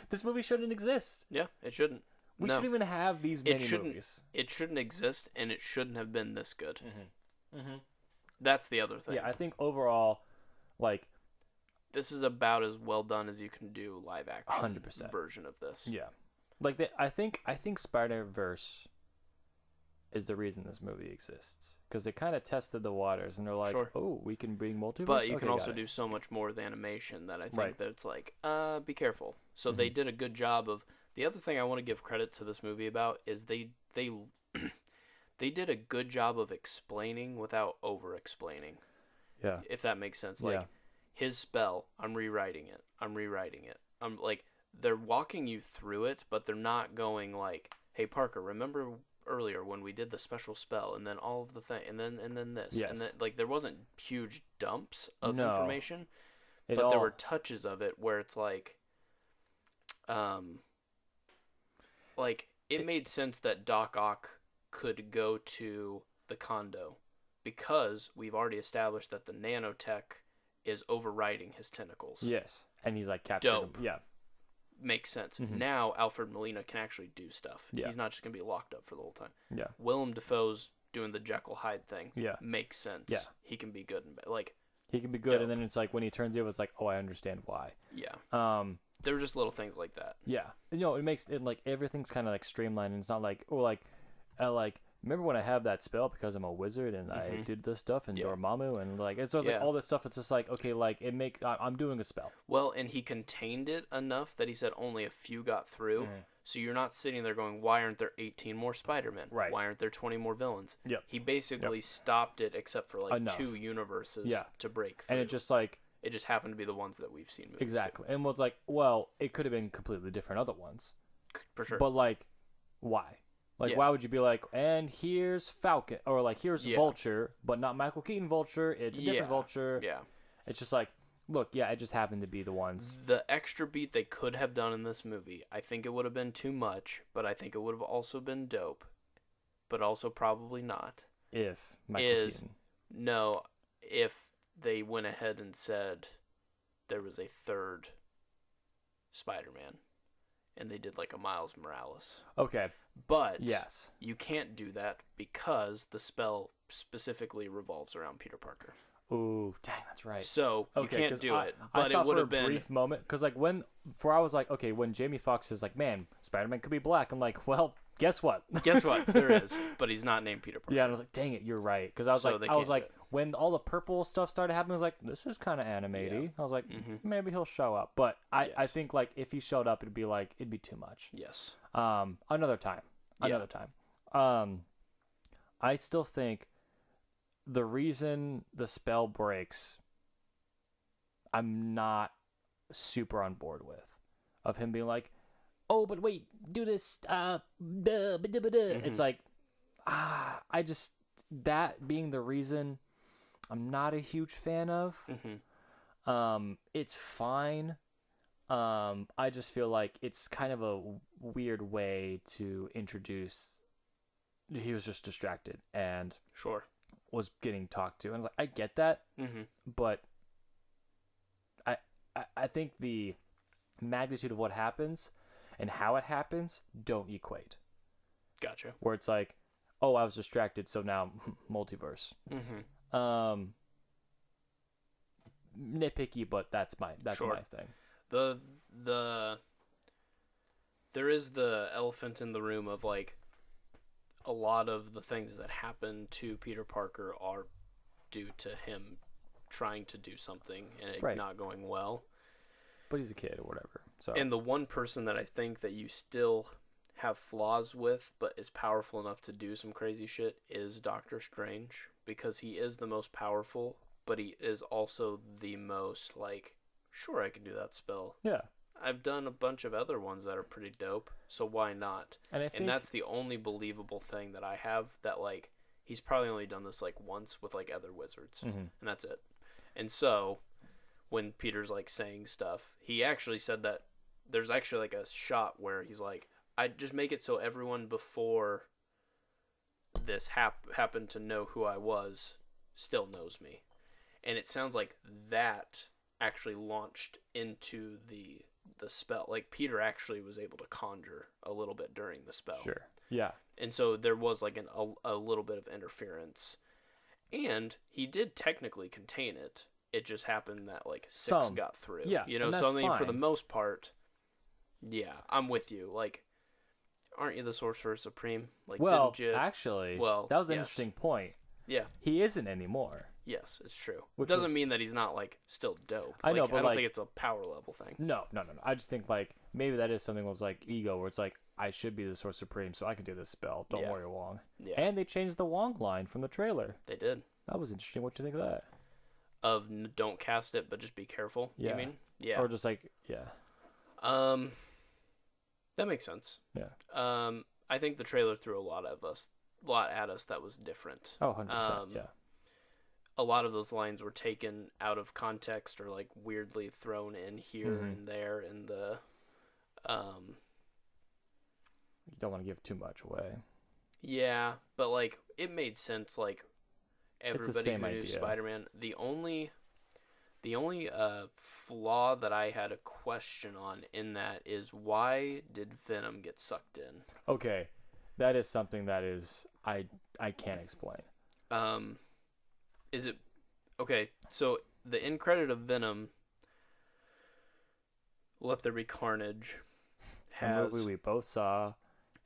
this movie shouldn't exist. Yeah, it shouldn't. We shouldn't even have these many movies. It shouldn't exist, and it shouldn't have been this good. That's the other thing. Yeah, I think overall, like. This is about as well done as you can do live action 100% version of this. Yeah, like I think Spider-Verse is the reason this movie exists because they kind of tested the waters and they're like, oh, we can bring multiverse. But you can also do so much more with animation that I think that it's like, be careful. So they did a good job of. The other thing I want to give credit to this movie about is they did a good job of explaining without over-explaining. Yeah, if that makes sense. Like. His spell, I'm rewriting it. I'm like, they're walking you through it, but they're not going like, hey, Parker, remember earlier when we did the special spell and then all of the thing and then this. Yes. And then, like, there wasn't huge dumps of information, but there were touches of it where it's like it made sense that Doc Ock could go to the condo because we've already established that the nanotech is overriding his tentacles. Yes. And he's like captured him. Yeah. Makes sense. Now Alfred Molina can actually do stuff. Yeah. He's not just going to be locked up for the whole time. Yeah. Willem Dafoe's doing the Jekyll Hyde thing. Yeah. Makes sense. Yeah. He can be good and bad. Like, he can be good, and then it's like when he turns it, it's like, oh, I understand why. Yeah. there were just little things like that. Yeah, it makes it like everything's kind of like streamlined, and it's not like remember when I have that spell because I'm a wizard and I did this stuff in Dormammu and like it's like all this stuff. It's just like okay, like I'm doing a spell. Well, and he contained it enough that he said only a few got through. So you're not sitting there going, why aren't there 18 more Spider-Men? Right. Why aren't there 20 more villains? Yep. He basically stopped it except for like Enough. 2 universes to break through. And it just happened to be the ones that we've seen movies exactly. And was like, well, it could have been completely different other ones. For sure. But like, why? Like, why would you be like, and here's Falcon, or like, here's Vulture, but not Michael Keaton Vulture, it's a different Vulture. Yeah. It's just like, look, it just happened to be the ones. The extra beat they could have done in this movie, I think it would have been too much, but I think it would have also been dope, but also probably not. If Michael Keaton. No, if they went ahead and said there was a third Spider-Man, and they did like a Miles Morales. Okay. But yes, you can't do that because the spell specifically revolves around Peter Parker. Ooh, dang, that's right. So you can't do it. But it would have been a brief moment because like when I was like, okay, when Jamie Foxx is like, man, Spider-Man could be black. I'm like, well, guess what? Guess what? There is, but he's not named Peter Parker. Yeah, and I was like, dang it, you're right. Because I was like, when all the purple stuff started happening, I was like, this is kind of animated. Yeah. I was like, maybe he'll show up. But I think like if he showed up, it'd be too much. Yes. Another time. I still think the reason the spell breaks, I'm not super on board with, of him being like, oh, but wait, do this. It's like, I just, that being the reason, I'm not a huge fan of. It's fine. I just feel like it's kind of a weird way to introduce. He was just distracted and was getting talked to, and like I get that, but I think the magnitude of what happens and how it happens don't equate. Gotcha. Where it's like, oh, I was distracted, so now multiverse. Nitpicky, but that's my thing. There is the elephant in the room of like a lot of the things that happen to Peter Parker are due to him trying to do something and it not going well. But he's a kid or whatever. So and the one person that I think that you still have flaws with but is powerful enough to do some crazy shit is Doctor Strange, because he is the most powerful, but he is also the most like, sure, I can do that spell. Yeah. I've done a bunch of other ones that are pretty dope, so why not? And that's the only believable thing that I have, that like he's probably only done this like once with like other wizards, and that's it. And so when Peter's like saying stuff, he actually said that there's actually like a shot where he's like, I just make it so everyone before this happened to know who I was still knows me. And it sounds like that actually launched into the spell. Like Peter actually was able to conjure a little bit during the spell. Sure. Yeah. And so there was like a little bit of interference. And he did technically contain it. It just happened that like 6 got through. Yeah. You know, so I mean, for the most part, yeah, I'm with you. Like, aren't you the Sorcerer Supreme? Like, well, didn't you? Actually, that was an interesting point. Yeah. He isn't anymore. Yes, it's true. It doesn't mean that he's not like still dope. I know, but I don't think it's a power level thing. No. I just think like maybe that is something was like ego, where it's like I should be the Sorcerer Supreme, so I can do this spell. Don't worry, Wong. Yeah. And they changed the Wong line from the trailer. They did. That was interesting. What do you think of that? Of don't cast it, but just be careful. Yeah. You mean? Yeah. Or just like that makes sense. Yeah. I think the trailer threw a lot at us that was different. Oh, 100%. Yeah. A lot of those lines were taken out of context or like weirdly thrown in here and there in the you don't want to give too much away. Yeah, but like it made sense. Like everybody who knew idea. Spider-Man. The only flaw that I had a question on in that is, why did Venom get sucked in? Okay, that is something that is I can't explain. Is it okay? So the end credit of Venom, Let There Be Carnage a movie we both saw,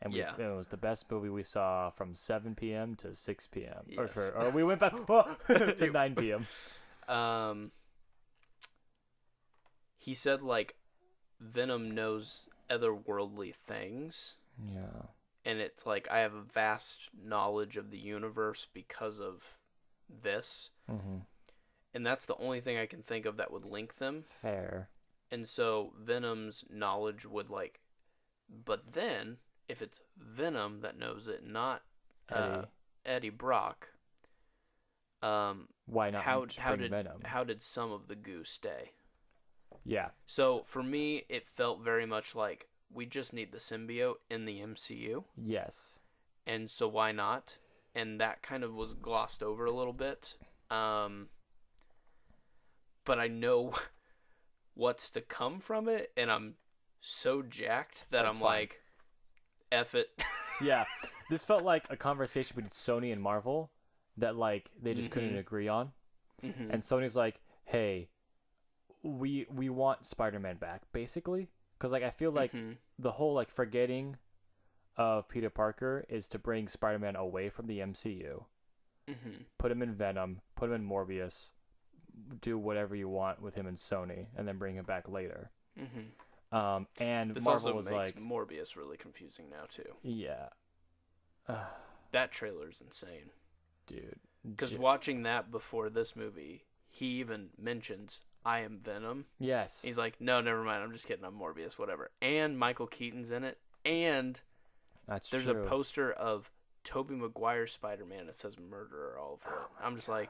and Yeah. it was the best movie we saw from 7 p.m. to 6 p.m. Yes. Or we went back to 9 p.m. He said, like, Venom knows otherworldly things. Yeah. And it's like, I have a vast knowledge of the universe because of this. Mm-hmm. And that's the only thing I can think of that would link them. Fair. And so Venom's knowledge would, like... But then, if it's Venom that knows it, not Eddie Brock... why not Venom? How did some of the goo stay? Yeah. So, for me, it felt very much like, we just need the symbiote in the MCU. Yes. And so why not? And that kind of was glossed over a little bit. But I know what's to come from it, and I'm so jacked that I'm fine. Like, F it. Yeah. This felt like a conversation between Sony and Marvel that, like, they just couldn't agree on. Mm-hmm. And Sony's like, hey, we want Spider-Man back, basically. Because, like, I feel like the whole, like, forgetting of Peter Parker is to bring Spider-Man away from the MCU. Mm-hmm. Put him in Venom, put him in Morbius, do whatever you want with him in Sony, and then bring him back later. Mm-hmm. And this Marvel also was makes like... Morbius really confusing now, too. Yeah. That trailer's insane. Dude. Because watching that before this movie, he even mentions... I am Venom. Yes. He's like, no, never mind. I'm just kidding. I'm Morbius, whatever. And Michael Keaton's in it. And there's a poster of Tobey Maguire's Spider-Man that says murderer all over it. I'm just like,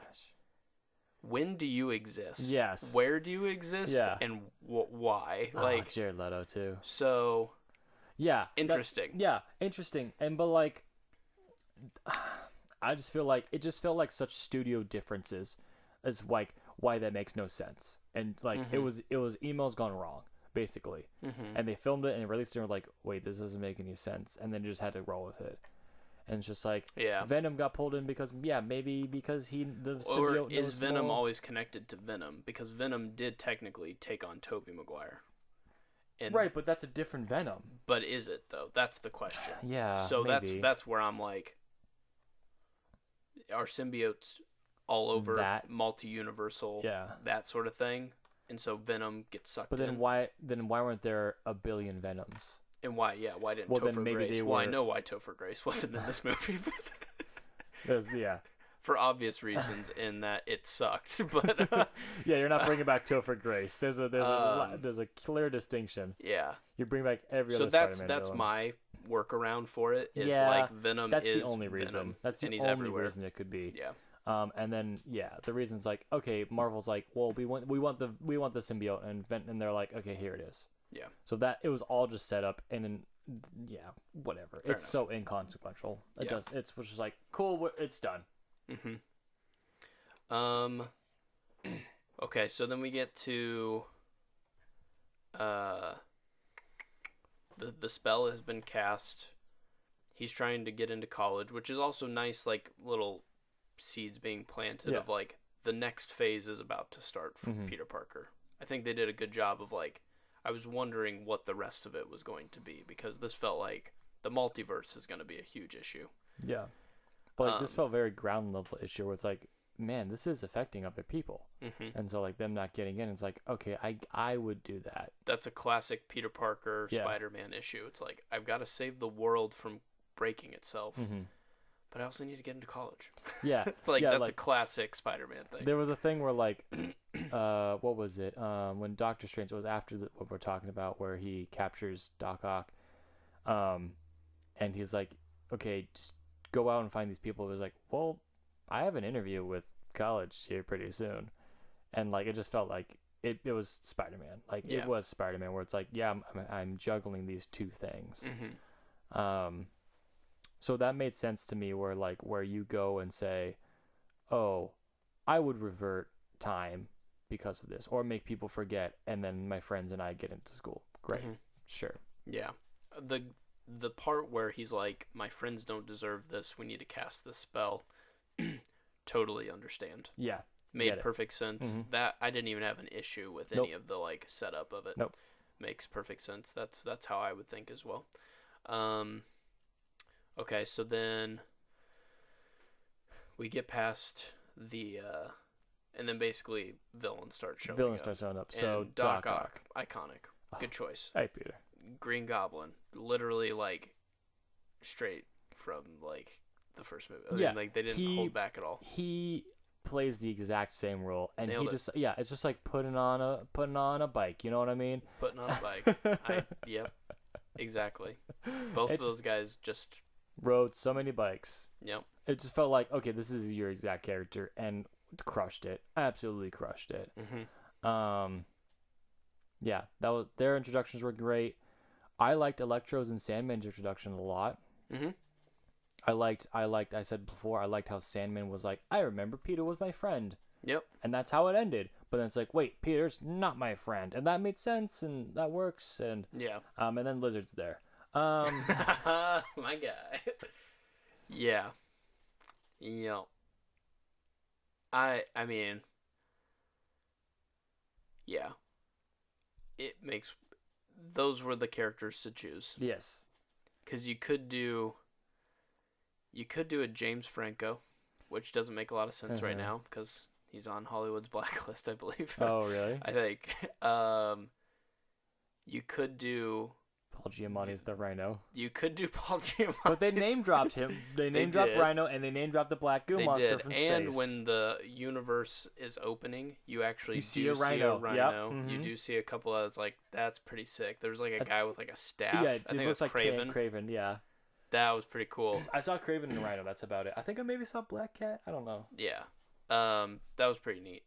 when do you exist? Yes. Where do you exist? Yeah. And why? Like Jared Leto too. So. Yeah. Interesting. Interesting. And but like, I just feel like it just felt like such studio differences, as like why that makes no sense. And like it was emails gone wrong basically, and they filmed it and released it and were like, wait, this doesn't make any sense, and then just had to roll with it. And it's just like, Venom got pulled in because maybe because the symbiote or is Venom more. Always connected to Venom, because Venom did technically take on Tobey Maguire. And, right, but that's a different Venom. But is it though? That's the question. Yeah. So maybe. that's where I'm like, are symbiotes all over that multi-universal, that sort of thing, and so Venom gets sucked in. But then why weren't there a billion Venoms? And why didn't Topher Grace? Well, I know why Topher Grace wasn't in this movie. For obvious reasons, in that it sucked. But yeah, you're not bringing back Topher Grace. There's a clear distinction. Yeah, you bring back every other Spider-Man villain. So my workaround for it is like Venom. That's is the only reason. Venom, that's the only everywhere. reason it could be. Yeah. And then the reason's like, okay, Marvel's like, well, we want the symbiote, and they're like, okay, here it is. Yeah. So that it was all just set up, and then whatever. Fair it's enough. So inconsequential. It's just like, cool, it's done. Okay, so then we get to the spell has been cast. He's trying to get into college, which is also nice, like little seeds being planted of like the next phase is about to start for Peter Parker. I think they did a good job of like, I was wondering what the rest of it was going to be, because this felt like the multiverse is going to be a huge issue. Yeah. But like, this felt very ground level issue where it's like, man, this is affecting other people. And so like them not getting in, it's like, okay, I would do that. That's a classic Peter Parker Spider-Man issue. It's like, I've got to save the world from breaking itself. But I also need to get into college. Yeah. It's like, that's like, a classic Spider-Man thing. There was a thing where like, what was it? When Doctor Strange, it was after what we're talking about, where he captures Doc Ock. And he's like, okay, just go out and find these people. It was like, well, I have an interview with college here pretty soon. And like, it just felt like it was Spider-Man. Like it was Spider-Man, where it's like, I'm juggling these two things. So that made sense to me, where you go and say, oh, I would revert time because of this, or make people forget, and then my friends and I get into school. Great. Sure. Yeah. The part where he's like, my friends don't deserve this, we need to cast this spell. Totally understand. Yeah. Made perfect sense. That I didn't even have an issue with any of the like setup of it. Nope. makes perfect sense. That's how I would think as well. Okay, so then we get past the and then basically villains start showing up. So and Doc Ock, iconic. Good choice. Hey, Peter. Green Goblin, literally like straight from like the first movie. I mean, like they didn't hold back at all. He plays the exact same role, and Nailed it's just like putting on a bike. You know what I mean? Putting on a bike. Yep, exactly. Both of those guys just rode so many bikes. Yep. It just felt like, okay, this is your exact character, and crushed it. Absolutely crushed it. Mm-hmm. Yeah, their introductions were great. I liked Electro's and Sandman's introduction a lot. Mm-hmm. I said before, I liked how Sandman was like, I remember Peter was my friend. Yep. And that's how it ended. But then it's like, wait, Peter's not my friend. And that made sense, and that works. And yeah. And then Lizard's there. My guy. Yeah. Yep. I mean, yeah. It makes... Those were the characters to choose. Yes. Because you could do a James Franco, which doesn't make a lot of sense right now because he's on Hollywood's blacklist, I believe. Oh, really? I think. You could do... Paul Giamatti's the Rhino. You could do Paul Giamatti. But they name-dropped him. They name-dropped Rhino, and they name-dropped the Black Goo Monster from space. And when the universe is opening, you actually see a Rhino. Yep. Mm-hmm. You do see a couple of... It's like, that's pretty sick. There's like a guy with like a staff. Yeah, I think looks like Craven. Craven, yeah. That was pretty cool. I saw Craven and Rhino. That's about it. I think I maybe saw Black Cat. I don't know. Yeah. That was pretty neat.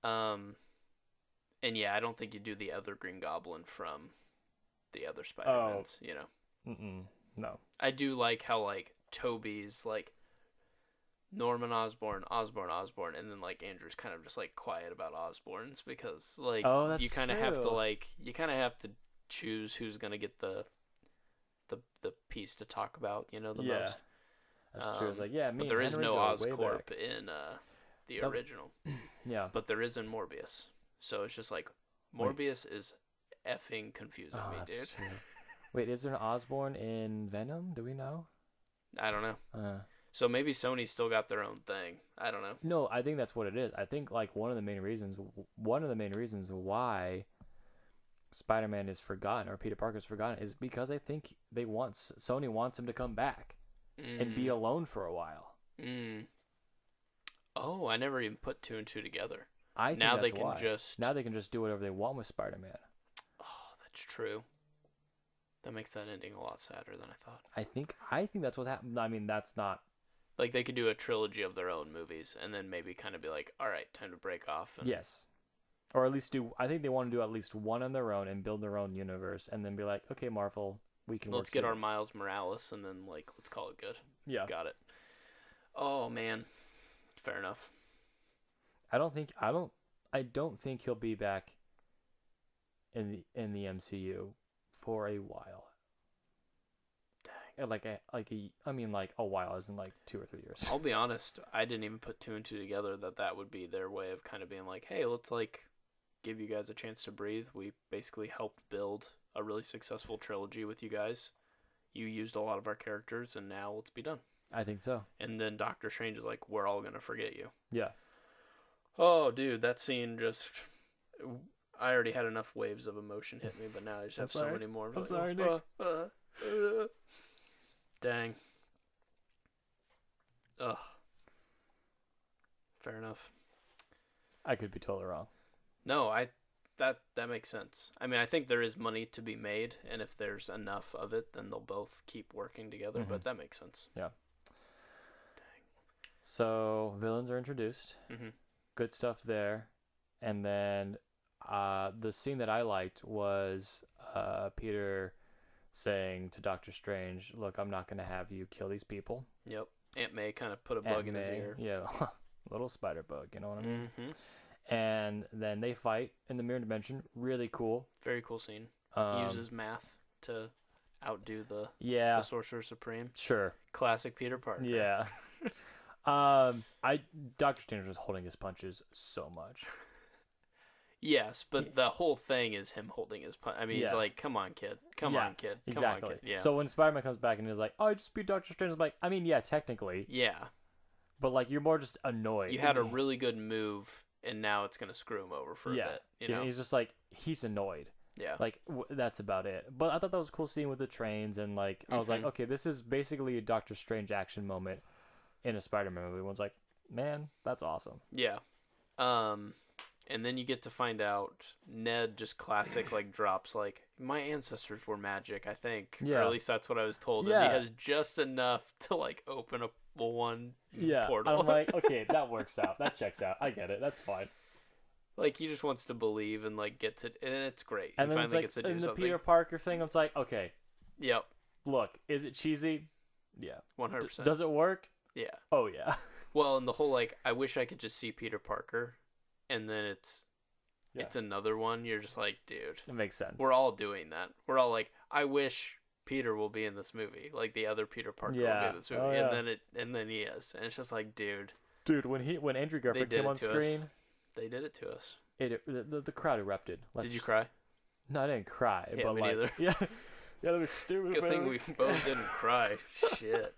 And yeah, I don't think you do the other Green Goblin from the other Spider-Mans, you know. No. I do like how, like, Toby's, like, Norman Osborn, and then, like, Andrew's kind of just, like, quiet about Osborn's because, like, you kind of have to choose who's going to get the piece to talk about, you know, the most. That's true. It's like, yeah, me but there and is Henry no go Oscorp way back. in the original. Yeah. But there is in Morbius. So it's just like, Morbius is effing confusing me, dude. True. Wait, is there an Osborn in Venom? Do we know? I don't know. So maybe Sony still got their own thing. I don't know. No, I think that's what it is. I think like one of the main reasons why Spider-Man is forgotten or Peter Parker is forgotten is because I think Sony wants him to come back and be alone for a while. Oh, I never even put two and two together. I think now that's they can why. just Now they can just do whatever they want with Spider-Man. Oh, that's true. That makes that ending a lot sadder than I thought. I think that's what happened. I mean, that's not like they could do a trilogy of their own movies and then maybe kind of be like, all right, time to break off. And... Yes. Or at least I think they want to do at least one on their own and build their own universe and then be like, okay, Marvel, we can let's get our Miles Morales and then like let's call it good. Yeah. Got it. Oh man. Fair enough. I don't think he'll be back in the MCU for a while. Dang. Like a while as in like 2 or 3 years. I'll be honest, I didn't even put two and two together that would be their way of kind of being like, hey, let's like give you guys a chance to breathe. We basically helped build a really successful trilogy with you guys. You used a lot of our characters and now let's be done. I think so. And then Doctor Strange is like, we're all going to forget you. Yeah. Oh, dude, that scene just... I already had enough waves of emotion hit me, but now I just have so many more. I'm sorry, Nick. Dang. Ugh. Fair enough. I could be totally wrong. No, that makes sense. I mean, I think there is money to be made, and if there's enough of it, then they'll both keep working together, but that makes sense. Yeah. Dang. So, villains are introduced. Mm-hmm. Good stuff there. And then the scene that I liked was Peter saying to Doctor Strange, look, I'm not going to have you kill these people. Yep. Aunt May kind of put a bug in his ear. Yeah, little spider bug, you know what I mean? Mm-hmm. And then they fight in the mirror dimension. Really cool. Very cool scene. He uses math to outdo the Sorcerer Supreme. Sure. Classic Peter Parker. Yeah. Doctor Strange was holding his punches so much. Yes, but the whole thing is him holding his punch. I mean, he's like, "Come on, kid. Come on, kid. Come Exactly. on, kid." Yeah. So when Spider-Man comes back and he's like, "Oh, I just beat Doctor Strange," I'm like, I mean, yeah, technically. Yeah. But like, you're more just annoyed. You had a really good move, and now it's gonna screw him over for a bit. You know. He's just like he's annoyed. Yeah. Like that's about it. But I thought that was a cool scene with the trains, and like I was like, okay, this is basically a Doctor Strange action moment in a Spider-Man movie. One's like, man, that's awesome. Yeah. And then you get to find out Ned just classic like drops like my ancestors were magic, I think. Yeah. Or at least that's what I was told. Yeah. And he has just enough to like open a one portal. I'm like, okay, that works out. That checks out. I get it. That's fine. Like he just wants to believe and like get to, and it's great. And he then it's finally like gets to do in the something. Peter Parker thing, it's like, okay, Yep. look, is it cheesy? Yeah. 100%. Does it work? Yeah. Oh yeah. Well, and the whole like, I wish I could just see Peter Parker, and then it's another one. You're just like, dude, It makes sense. we're all doing that. We're all like, I wish Peter will be in this movie, like the other Peter Parker will be in this movie, Oh, yeah. and then he is, and it's just like, dude, when Andrew Garfield did came it on to us. screen, they did it to us. the crowd erupted. Did you cry? No, I didn't cry. Yeah, but me like, neither. Yeah, that was stupid. Good thing we both didn't cry. Shit.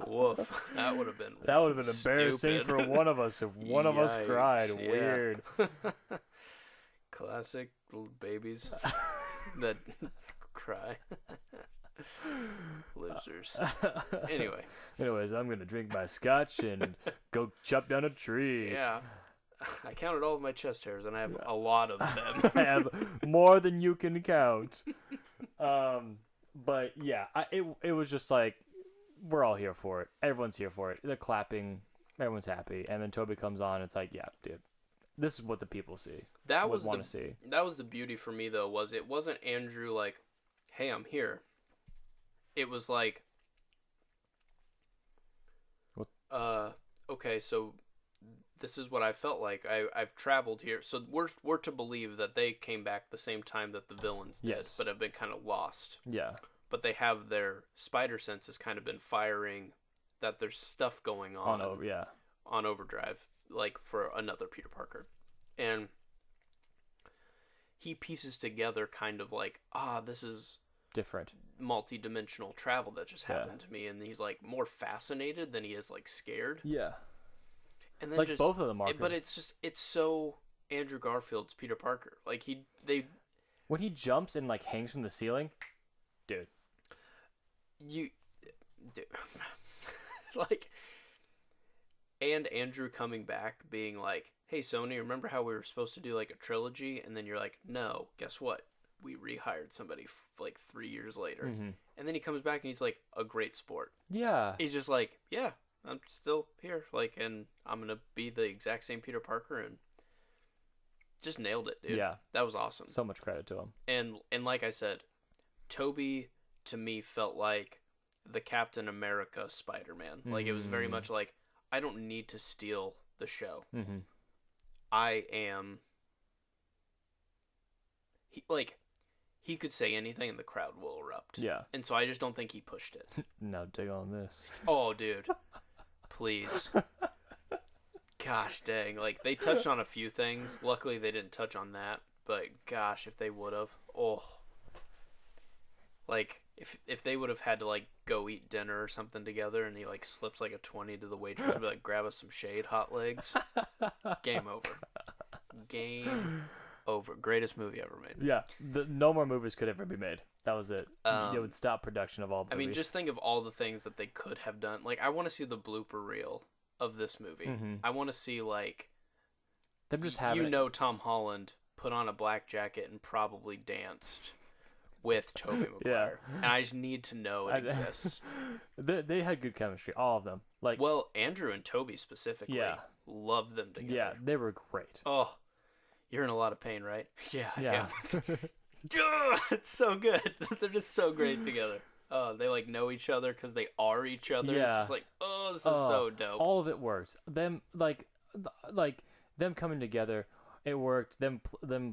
Woof. That would have been embarrassing stupid. for one of us if one of us Yikes, cried. yeah. Weird. Classic little babies that cry. Losers. Anyways, I'm gonna drink my scotch and go chop down a tree. Yeah. I counted all of my chest hairs, and I have a lot of them. I have more than you can count. But yeah, it was just like, we're all here for it. Everyone's here for it. They're clapping. Everyone's happy. And then Toby comes on. It's like, yeah, dude, this is what the people see. That want was to see. That was the beauty for me, though. Was it wasn't Andrew like, "Hey, I'm here." It was like, What? Okay, so this is what I felt like. I've traveled here, so we're to believe that they came back the same time that the villains did, Yes. but have been kind of lost. Yeah. But they have their spider sense has kind of been firing, that there's stuff going on on overdrive, like for another Peter Parker, and he pieces together kind of like, this is Different. multi-dimensional travel that just happened to me, and he's like more fascinated than he is like scared. Yeah. And then Like just, both of them are. but it's so Andrew Garfield's Peter Parker. Like when he jumps and like hangs from the ceiling, dude. Like, and Andrew coming back being like, "Hey Sony, remember how we were supposed to do like a trilogy?" And then you're like, "No, guess what? We rehired somebody like 3 years later." Mm-hmm. And then he comes back and he's like a great sport. Yeah. He's just like, "Yeah, I'm still here, like, and I'm gonna be the exact same Peter Parker," and just nailed it, dude. Yeah. That was awesome. So much credit to him. And like I said, Toby to me felt like the Captain America Spider-Man. Like, it was very much like, I don't need to steal the show. Mm-hmm. I am. He could say anything and the crowd will erupt. Yeah. And so I just don't think he pushed it. Now dig on this. Oh, dude. Please. Gosh dang. Like, they touched on a few things. Luckily, they didn't touch on that. But, gosh, if they would have. Oh. Like, if they would have had to, like, go eat dinner or something together and he, like, slips, like, a 20 to the waitress and be like, "Grab us some shade, hot legs." Game over. Game over. Greatest movie ever made. Yeah. No more movies could ever be made. That was it. It would stop production of all movies. I mean, just think of all the things that they could have done. Like, I want to see the blooper reel of this movie. Mm-hmm. I want to see, like, them just having Tom Holland put on a black jacket and probably danced with Tobey Maguire. Yeah. And I just need to know it exists. They had good chemistry, all of them. Like, well, Andrew and Tobey specifically, loved them together. Yeah, they were great. Oh, you're in a lot of pain, right? Yeah. Yeah. It's so good. They're just so great together. They like know each other because they are each other. Yeah. It's just like, this is so dope. All of it worked. Them them coming together, it worked. Them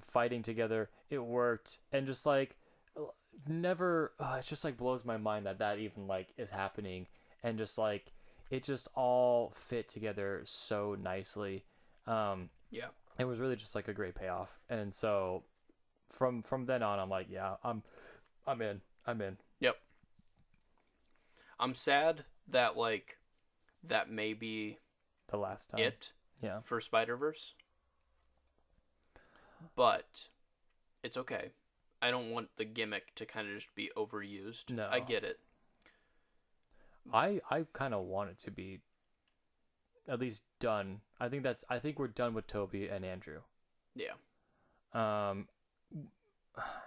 fighting together, it worked. And just like never, it just like blows my mind that even like is happening. And just like it just all fit together so nicely. Yeah. It was really just like a great payoff. And so from then on, I'm like, yeah, I'm in. Yep. I'm sad that like that may be The last time. it for Spider-Verse. But it's okay. I don't want the gimmick to kind of just be overused. No. I get it. I kind of want it to be at least done. I think we're done with Toby and Andrew. Yeah.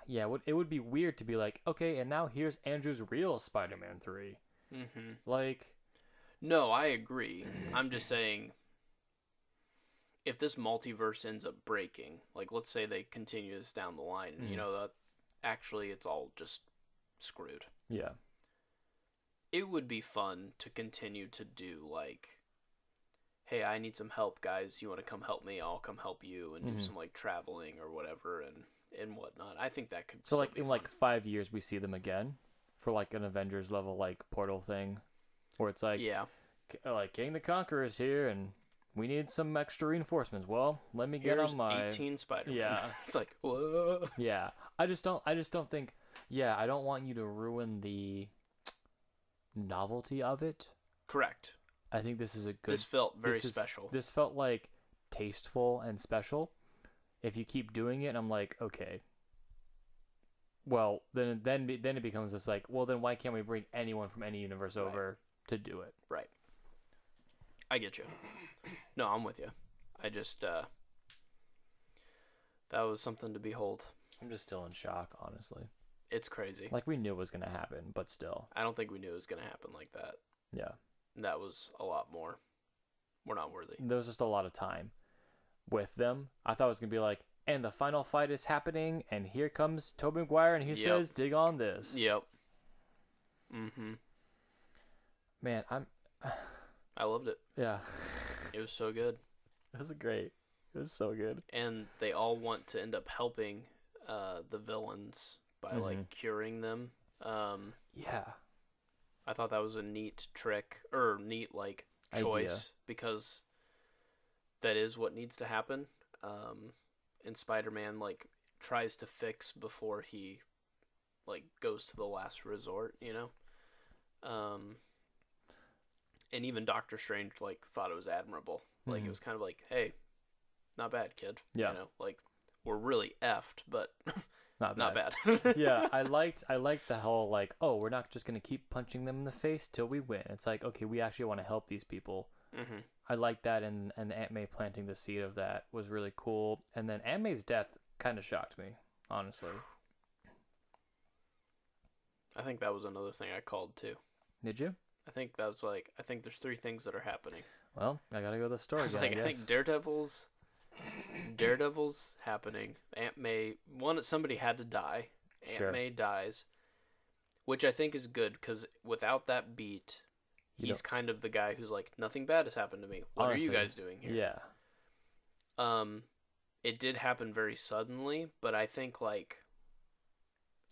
Yeah, it would be weird to be like, okay, and now here's Andrew's real Spider-Man 3. Mm-hmm. Like, no, I agree. I'm just saying, if this multiverse ends up breaking, like let's say they continue this down the line, you know, that actually it's all just screwed. yeah. It would be fun to continue to do like, hey, I need some help, guys. You want to come help me? I'll come help you and do some like traveling or whatever and whatnot. I think that could So still like be in fun. like 5 years we see them again for like an Avengers level like portal thing, where it's like, yeah, like King the Conqueror is here and we need some extra reinforcements. Well, let me get here's on my 18 Spider-Man. Yeah. It's like, whoa. Yeah. I just don't think, yeah, I don't want you to ruin the novelty of it. Correct. I think this is a good. This felt very this is- special. This felt like tasteful and special. If you keep doing it, I'm like, okay. Well, then it becomes this like, well, then why can't we bring anyone from any universe over to do it? Right. I get you. No, I'm with you. I just that was something to behold. I'm just still in shock, honestly. It's crazy. Like we knew it was gonna happen, but still. I don't think we knew it was going to happen like that. Yeah. That was a lot more. We're not worthy. There was just a lot of time with them. I thought it was gonna be like, and the final fight is happening, and here comes Tobey Maguire, and he says, "Dig on this." Yep. Mm-hmm. Man, I loved it. yeah. It was so good. It was great. It was so good. And they all want to end up helping the villains by like curing them. Yeah. I thought that was a neat trick or neat like choice Idea. because that is what needs to happen. And Spider-Man like tries to fix before he like goes to the last resort, you know. And even Doctor Strange like thought it was admirable. Like it was kind of like, hey, not bad, kid. Yeah. You know, like we're really effed, but Not not bad. bad. Yeah, I liked the whole like, oh, we're not just gonna keep punching them in the face till we win. It's like, okay, we actually want to help these people. Mm-hmm. I like that, and Aunt May planting the seed of that was really cool. And then Aunt May's death kind of shocked me, honestly. I think that was another thing I called too. Did you? I think that was like, I think there's 3 things that are happening. Well, I gotta go to the store I was again. like, I think Daredevil's happening. Aunt May, somebody had to die. Aunt May dies, which I think is good because without that beat, he's kind of the guy who's like, nothing bad has happened to me. What are you guys doing here? Yeah. It did happen very suddenly, but I think like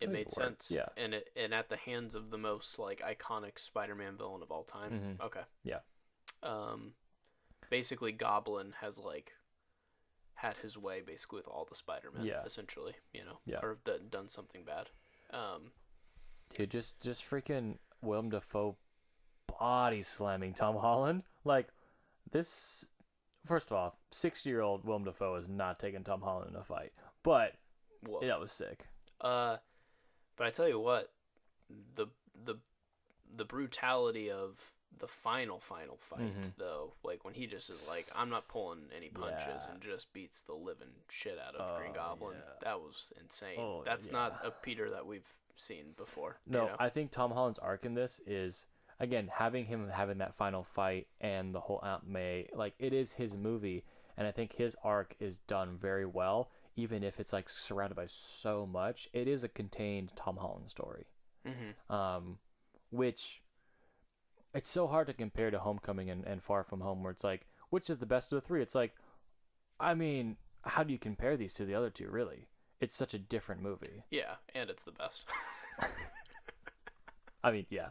it made sense. Yeah. And at the hands of the most like iconic Spider-Man villain of all time. Mm-hmm. Okay. Yeah. Basically Goblin has like had his way basically with all the Spider-Men, essentially, you know, or done something bad. Dude, just freaking Willem Dafoe body slamming Tom Holland. Like this, first of all, 60-year-old Willem Dafoe is not taking Tom Holland in a fight, but that was sick. But I tell you what, the brutality of the final fight though, like when he just is like, I'm not pulling any punches and just beats the living shit out of Green Goblin. That was insane. That's not a Peter that we've seen before. No, you know? I think Tom Holland's arc in this is, again, having that final fight and the whole Aunt May, like it is his movie, and I think his arc is done very well, even if it's like surrounded by so much. It is a contained Tom Holland story. Which it's so hard to compare to Homecoming and Far From Home, where it's like, which is the best of the 3? It's like, I mean, how do you compare these to the other 2, really? It's such a different movie. Yeah, and it's the best. I mean, yeah.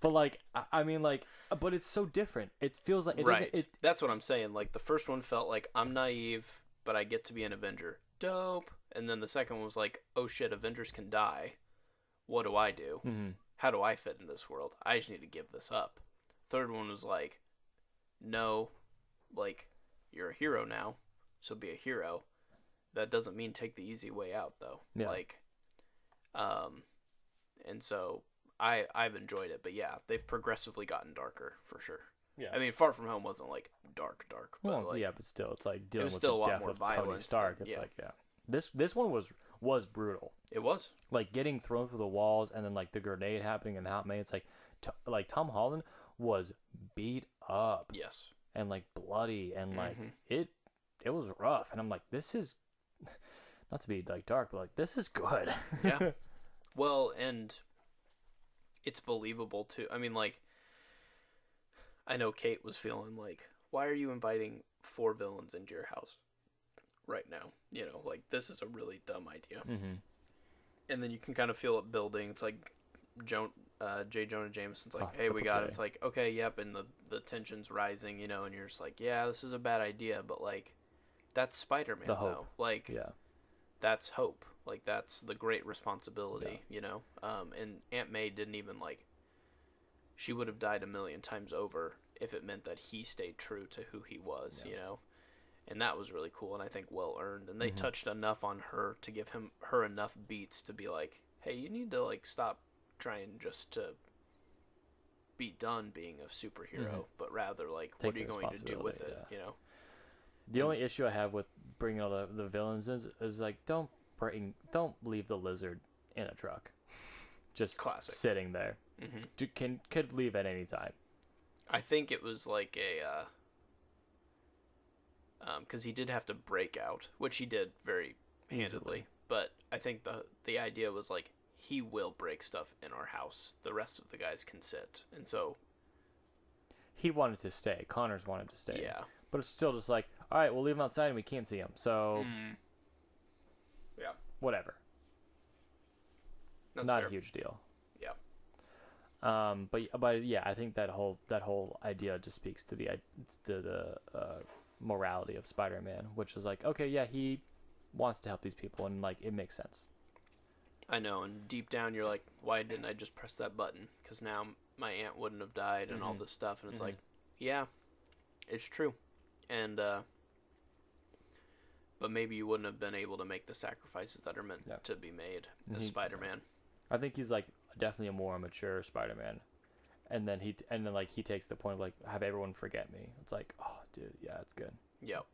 But like, I mean, like, but it's so different. It feels like it right. doesn't. That's what I'm saying. Like the first one felt like I'm naive, but I get to be an Avenger. Dope. And then the second one was like, oh shit, Avengers can die. What do I do? Mm-hmm. How do I fit in this world? I just need to give this up. Third one was like, no, like you're a hero now, so be a hero. That doesn't mean take the easy way out though. Yeah. Like, and so I've enjoyed it, but yeah, they've progressively gotten darker for sure. Yeah. I mean, Far From Home wasn't like dark, but Well, like, yeah, but still, it's like dealing with still a the lot death more of Tony violence Stark. than- It's yeah. like, yeah, this one was brutal. it was. Like getting thrown through the walls and then like the grenade happening and Hot May. It's like, like Tom Holland was beat up Yes. and like bloody and like Mhm. it was rough. And I'm like, this is not to be like dark, but like this is good. Yeah. Well, and it's believable too. I mean, like, I know Kate was feeling like, why are you inviting 4 villains into your house right now? You know, like, this is a really dumb idea. Mm-hmm. And then you can kind of feel it building. It's like J. Jonah Jameson's like, hey, we Triple got J. it. It's like, okay, yep, and the tension's rising, you know, and you're just like, yeah, this is a bad idea, but like, that's Spider-Man, The hope. though. Like, Yeah. that's hope. Like, that's the great responsibility, you know? And Aunt May didn't even, like, she would have died a million times over if it meant that he stayed true to who he was, you know? And that was really cool, and I think well earned. And they touched enough on her to give her enough beats to be like, hey, you need to, like, stop trying just to be done being a superhero, but rather, like, Take what are you the going to do with it, responsibility, you know? The only issue I have with bringing all the villains is like, don't leave the Lizard in a truck, just Classic. sitting there. Mm-hmm. Could leave at any time. I think it was like a, because he did have to break out, which he did very handedly. Easily. But I think the idea was like, he will break stuff in our house. The rest of the guys can sit, and so He wanted to stay. Connors wanted to stay. yeah, But it's still just like, all right, we'll leave him outside and we can't see him. So yeah, whatever. that's Not fair. a huge deal. Yeah, But yeah, I think that whole idea just speaks to the morality of Spider-Man, which is like, okay, yeah, he wants to help these people, and like it makes sense. I know. And deep down, you're like, why didn't I just press that button? Because now my aunt wouldn't have died, and all this stuff. And it's like, yeah, it's true. And but maybe you wouldn't have been able to make the sacrifices that are meant to be made as Spider-Man. I think he's like definitely a more mature Spider-Man, and then he takes the point of like, have everyone forget me. It's like, oh, dude, yeah, it's good. Yep.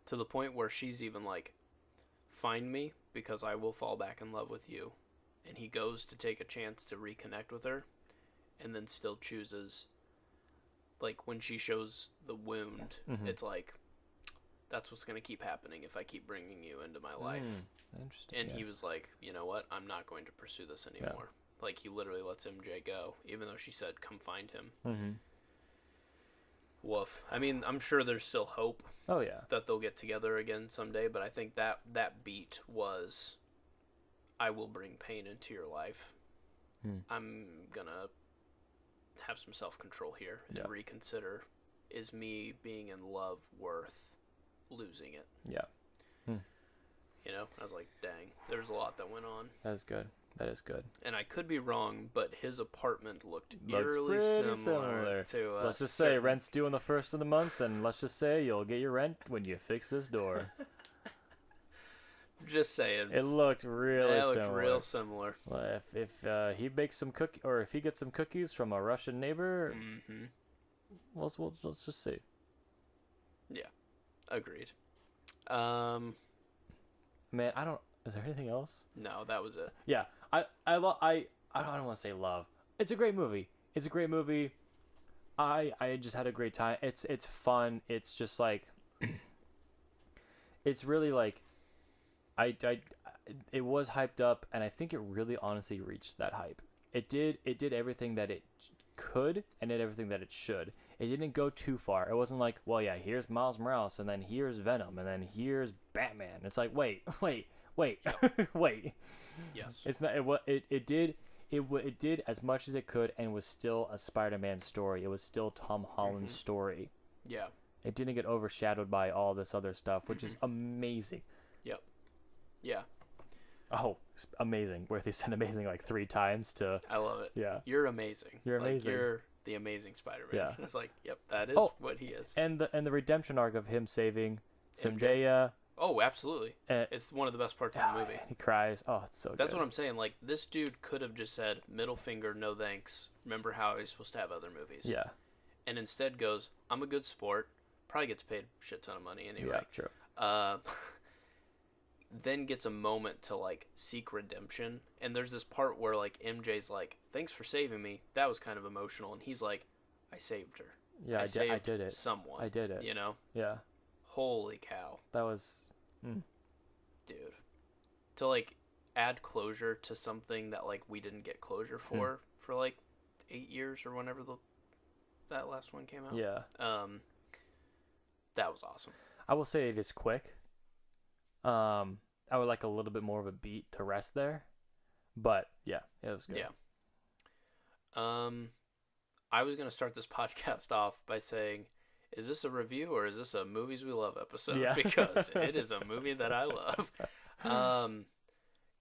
To the point where she's even like, find me because I will fall back in love with you. And he goes to take a chance to reconnect with her, and then still chooses, like, when she shows the wound, it's like, that's what's going to keep happening if I keep bringing you into my life. Interesting. And he was like, you know what? I'm not going to pursue this anymore. Like, he literally lets MJ go, even though she said, come find him. Woof. I mean, I'm sure there's still hope. Oh yeah. That they'll get together again someday, but I think that beat was, I will bring pain into your life. I'm gonna have some self-control here and reconsider, is me being in love worth losing it? Yeah. You know, I was like, dang, there's a lot that went on. That is good. That is good. And I could be wrong, but his apartment looked Looks eerily pretty similar to. Let's just say rent's due on the 1st of the month, and let's just say you'll get your rent when you fix this door. Just saying. It looked really It similar. looked real similar. Well, if he bakes some or if he gets some cookies from a Russian neighbor, let's just see. Yeah, agreed. Man, I don't. Is there anything else? No, that was it. Yeah, I don't want to say love. It's a great movie. It's a great movie. I just had a great time. It's fun. It's just like, it's really like, it was hyped up, and I think it really honestly reached that hype. It did everything that it could, and did everything that it should. It didn't go too far. It wasn't like, well, yeah, here's Miles Morales, and then here's Venom, and then here's Batman. It's like, wait. Wait. Yes. It's not. It it did as much as it could and was still a Spider-Man story. It was still Tom Holland's story. Yeah. It didn't get overshadowed by all this other stuff, which is amazing. Yep. Yeah. Oh, amazing. Where they said amazing like 3 times to... I love it. Yeah. You're amazing. You're amazing. You're the amazing Spider-Man. Yeah. It's like, yep, that is what he is. And the redemption arc of him saving Zendaya. Oh, absolutely. It's one of the best parts of the movie. He cries. Oh, it's so good. That's what I'm saying. Like, this dude could have just said, middle finger, no thanks. Remember how he's supposed to have other movies. Yeah. And instead goes, I'm a good sport. Probably gets paid a shit ton of money anyway. Yeah, true. Then gets a moment to, like, seek redemption. And there's this part where, like, MJ's like, thanks for saving me. That was kind of emotional. And he's like, I saved her. Yeah, I did it. Someone. I did it. You know? Yeah. Holy cow. That was... Dude. To, like, add closure to something that, like, we didn't get closure for like, 8 years or whenever that last one came out. Yeah. That was awesome. I will say it is quick. I would like a little bit more of a beat to rest there. But, yeah, it was good. Yeah. I was going to start this podcast off by saying, is this a review or is this a Movies We Love episode? Yeah. Because it is a movie that I love.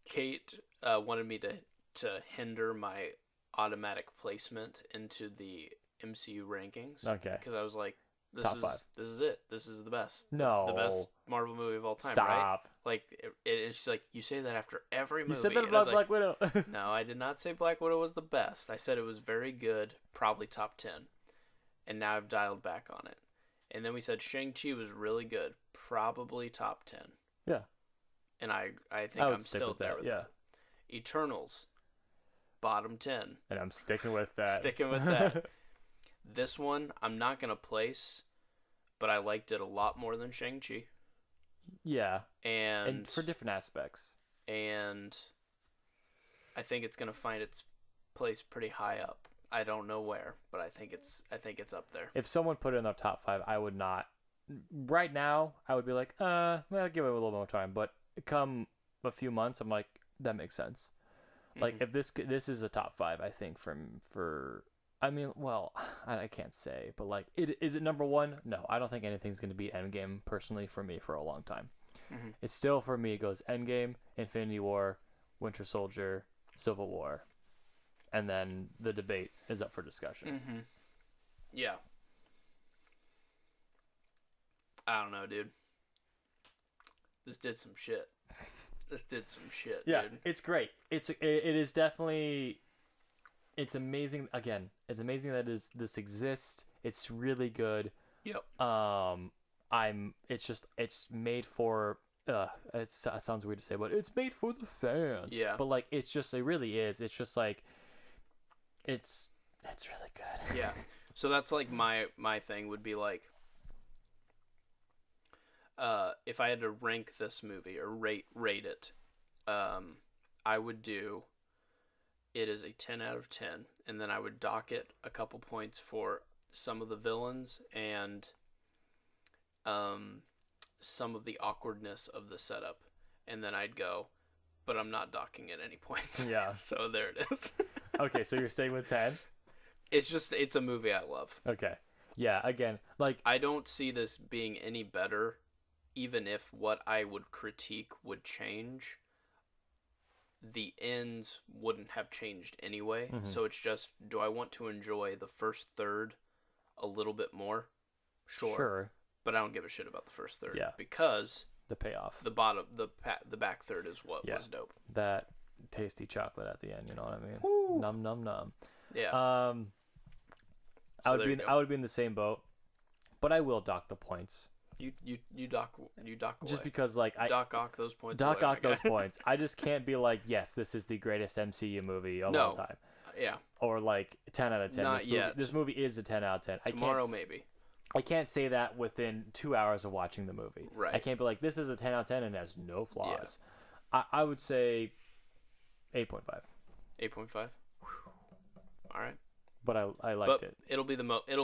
Kate wanted me to hinder my automatic placement into the MCU rankings. Okay. Because I was like, Top 5. This is it. This is the best. No. The best Marvel movie of all time, Stop. right? Like, and she's like, you say that after every movie. You said that And I was about like, Black Widow. no, I did not say Black Widow was the best. I said it was very good, probably top 10. And now I've dialed back on it. And then we said Shang-Chi was really good, probably top 10. Yeah. And I think I'm still there with that. Eternals, bottom 10. And I'm sticking with that. Sticking with that. This one, I'm not going to place, but I liked it a lot more than Shang-Chi. Yeah. And for different aspects. And I think it's going to find its place pretty high up. I don't know where, but I think it's up there. If someone put it in their top 5, I would not. Right now, I would be like, well, give it a little more time. But come a few months, I'm like, that makes sense. Like, if this is a top 5, I think for I mean, well, I can't say, but like, is it number 1? No, I don't think anything's going to beat Endgame personally for me for a long time. It's still, for me, it goes Endgame, Infinity War, Winter Soldier, Civil War, and then the debate is up for discussion. Yeah. I don't know, dude. This did some shit. Yeah, dude. it's great. It is definitely... It's amazing. Again, it's amazing that this exists. It's really good. Yep. It's made for. It sounds weird to say, but it's made for the fans. Yeah. But like, it really is. It's just like, it's really good. Yeah. So that's like my thing would be like, if I had to rank this movie or rate it, I would do. It is a 10 out of 10, and then I would dock it a couple points for some of the villains and some of the awkwardness of the setup, and then I'd go, but I'm not docking it any points. Yeah. So there it is. Okay, so you're staying with 10? It's a movie I love. Okay. Yeah, again, like... I don't see this being any better, even if what I would critique would change. The ends wouldn't have changed anyway. So it's just, do I want to enjoy the first third a little bit more? Sure. But I don't give a shit about the first third. Yeah. Because the payoff. The back third is what was dope. That tasty chocolate at the end, you know what I mean? Woo. Num num num. Yeah. I would be in the same boat, but I will dock the points. You dock away. Just because like dock those points. Those points. I just can't be like, yes, this is the greatest MCU movie of all time. Yeah. Or like 10 out of 10. Not yet. This movie is a 10 out of 10. Tomorrow maybe. I can't say that within 2 hours of watching the movie. Right. I can't be like, this is a 10 out of 10 and has no flaws. Yeah. I would say 8.5. 8.5. All right. But I liked it. It'll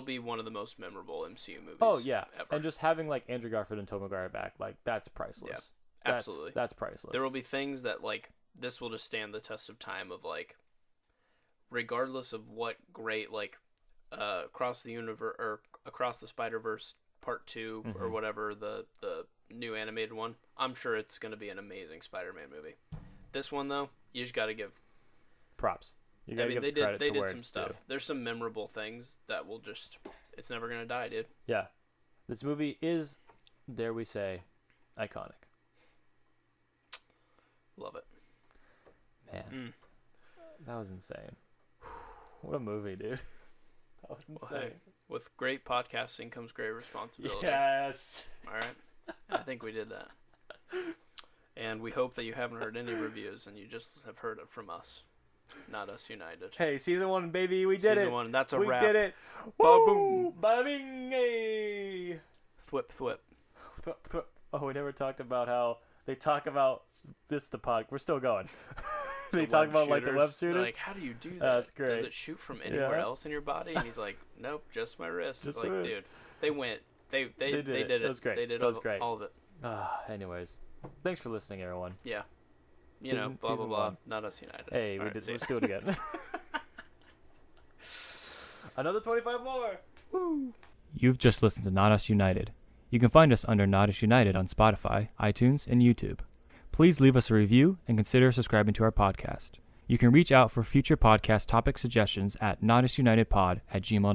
be one of the most memorable MCU movies. Oh yeah, ever. And just having like Andrew Garfield and Tobey Maguire back, like that's priceless. Yeah, absolutely, that's priceless. There will be things that like this will just stand the test of time. Of like, regardless of what great like across the universe or across the Spider-Verse Part 2 or whatever the new animated one, I'm sure it's going to be an amazing Spider-Man movie. This one though, you just got to give props. You I gotta mean, give they did where some it's stuff. due. There's some memorable things that will just, it's never going to die, dude. Yeah. This movie is, dare we say, iconic. Love it. Man, that was insane. What a movie, dude. That was insane. Well, hey, with great podcasting comes great responsibility. Yes. All right. I think we did that. And we hope that you haven't heard any reviews and you just have heard it from us. Not Us United. Hey, season 1, baby, we did it. Season 1, that's a we wrap. We did it. Ba-boom. Ba-bing, hey. Thwip, thwip. Thwip, thwip. Oh, we never talked about how they talk about this, the pod. We're still going. They talk about like the web shooters. Like, how do you do that? That's great. Does it shoot from anywhere else in your body? And he's like, nope, just my wrist. It's like, dude, they went. They did it. It was great. They did it was great. All of it. Anyways, thanks for listening, everyone. Yeah. You know, blah, blah, blah. 1. Not Us United. Hey, let's do it again. Another 25 more. Woo. You've just listened to Not Us United. You can find us under Not Us United on Spotify, iTunes, and YouTube. Please leave us a review and consider subscribing to our podcast. You can reach out for future podcast topic suggestions at notusunitedpod@gmail.com.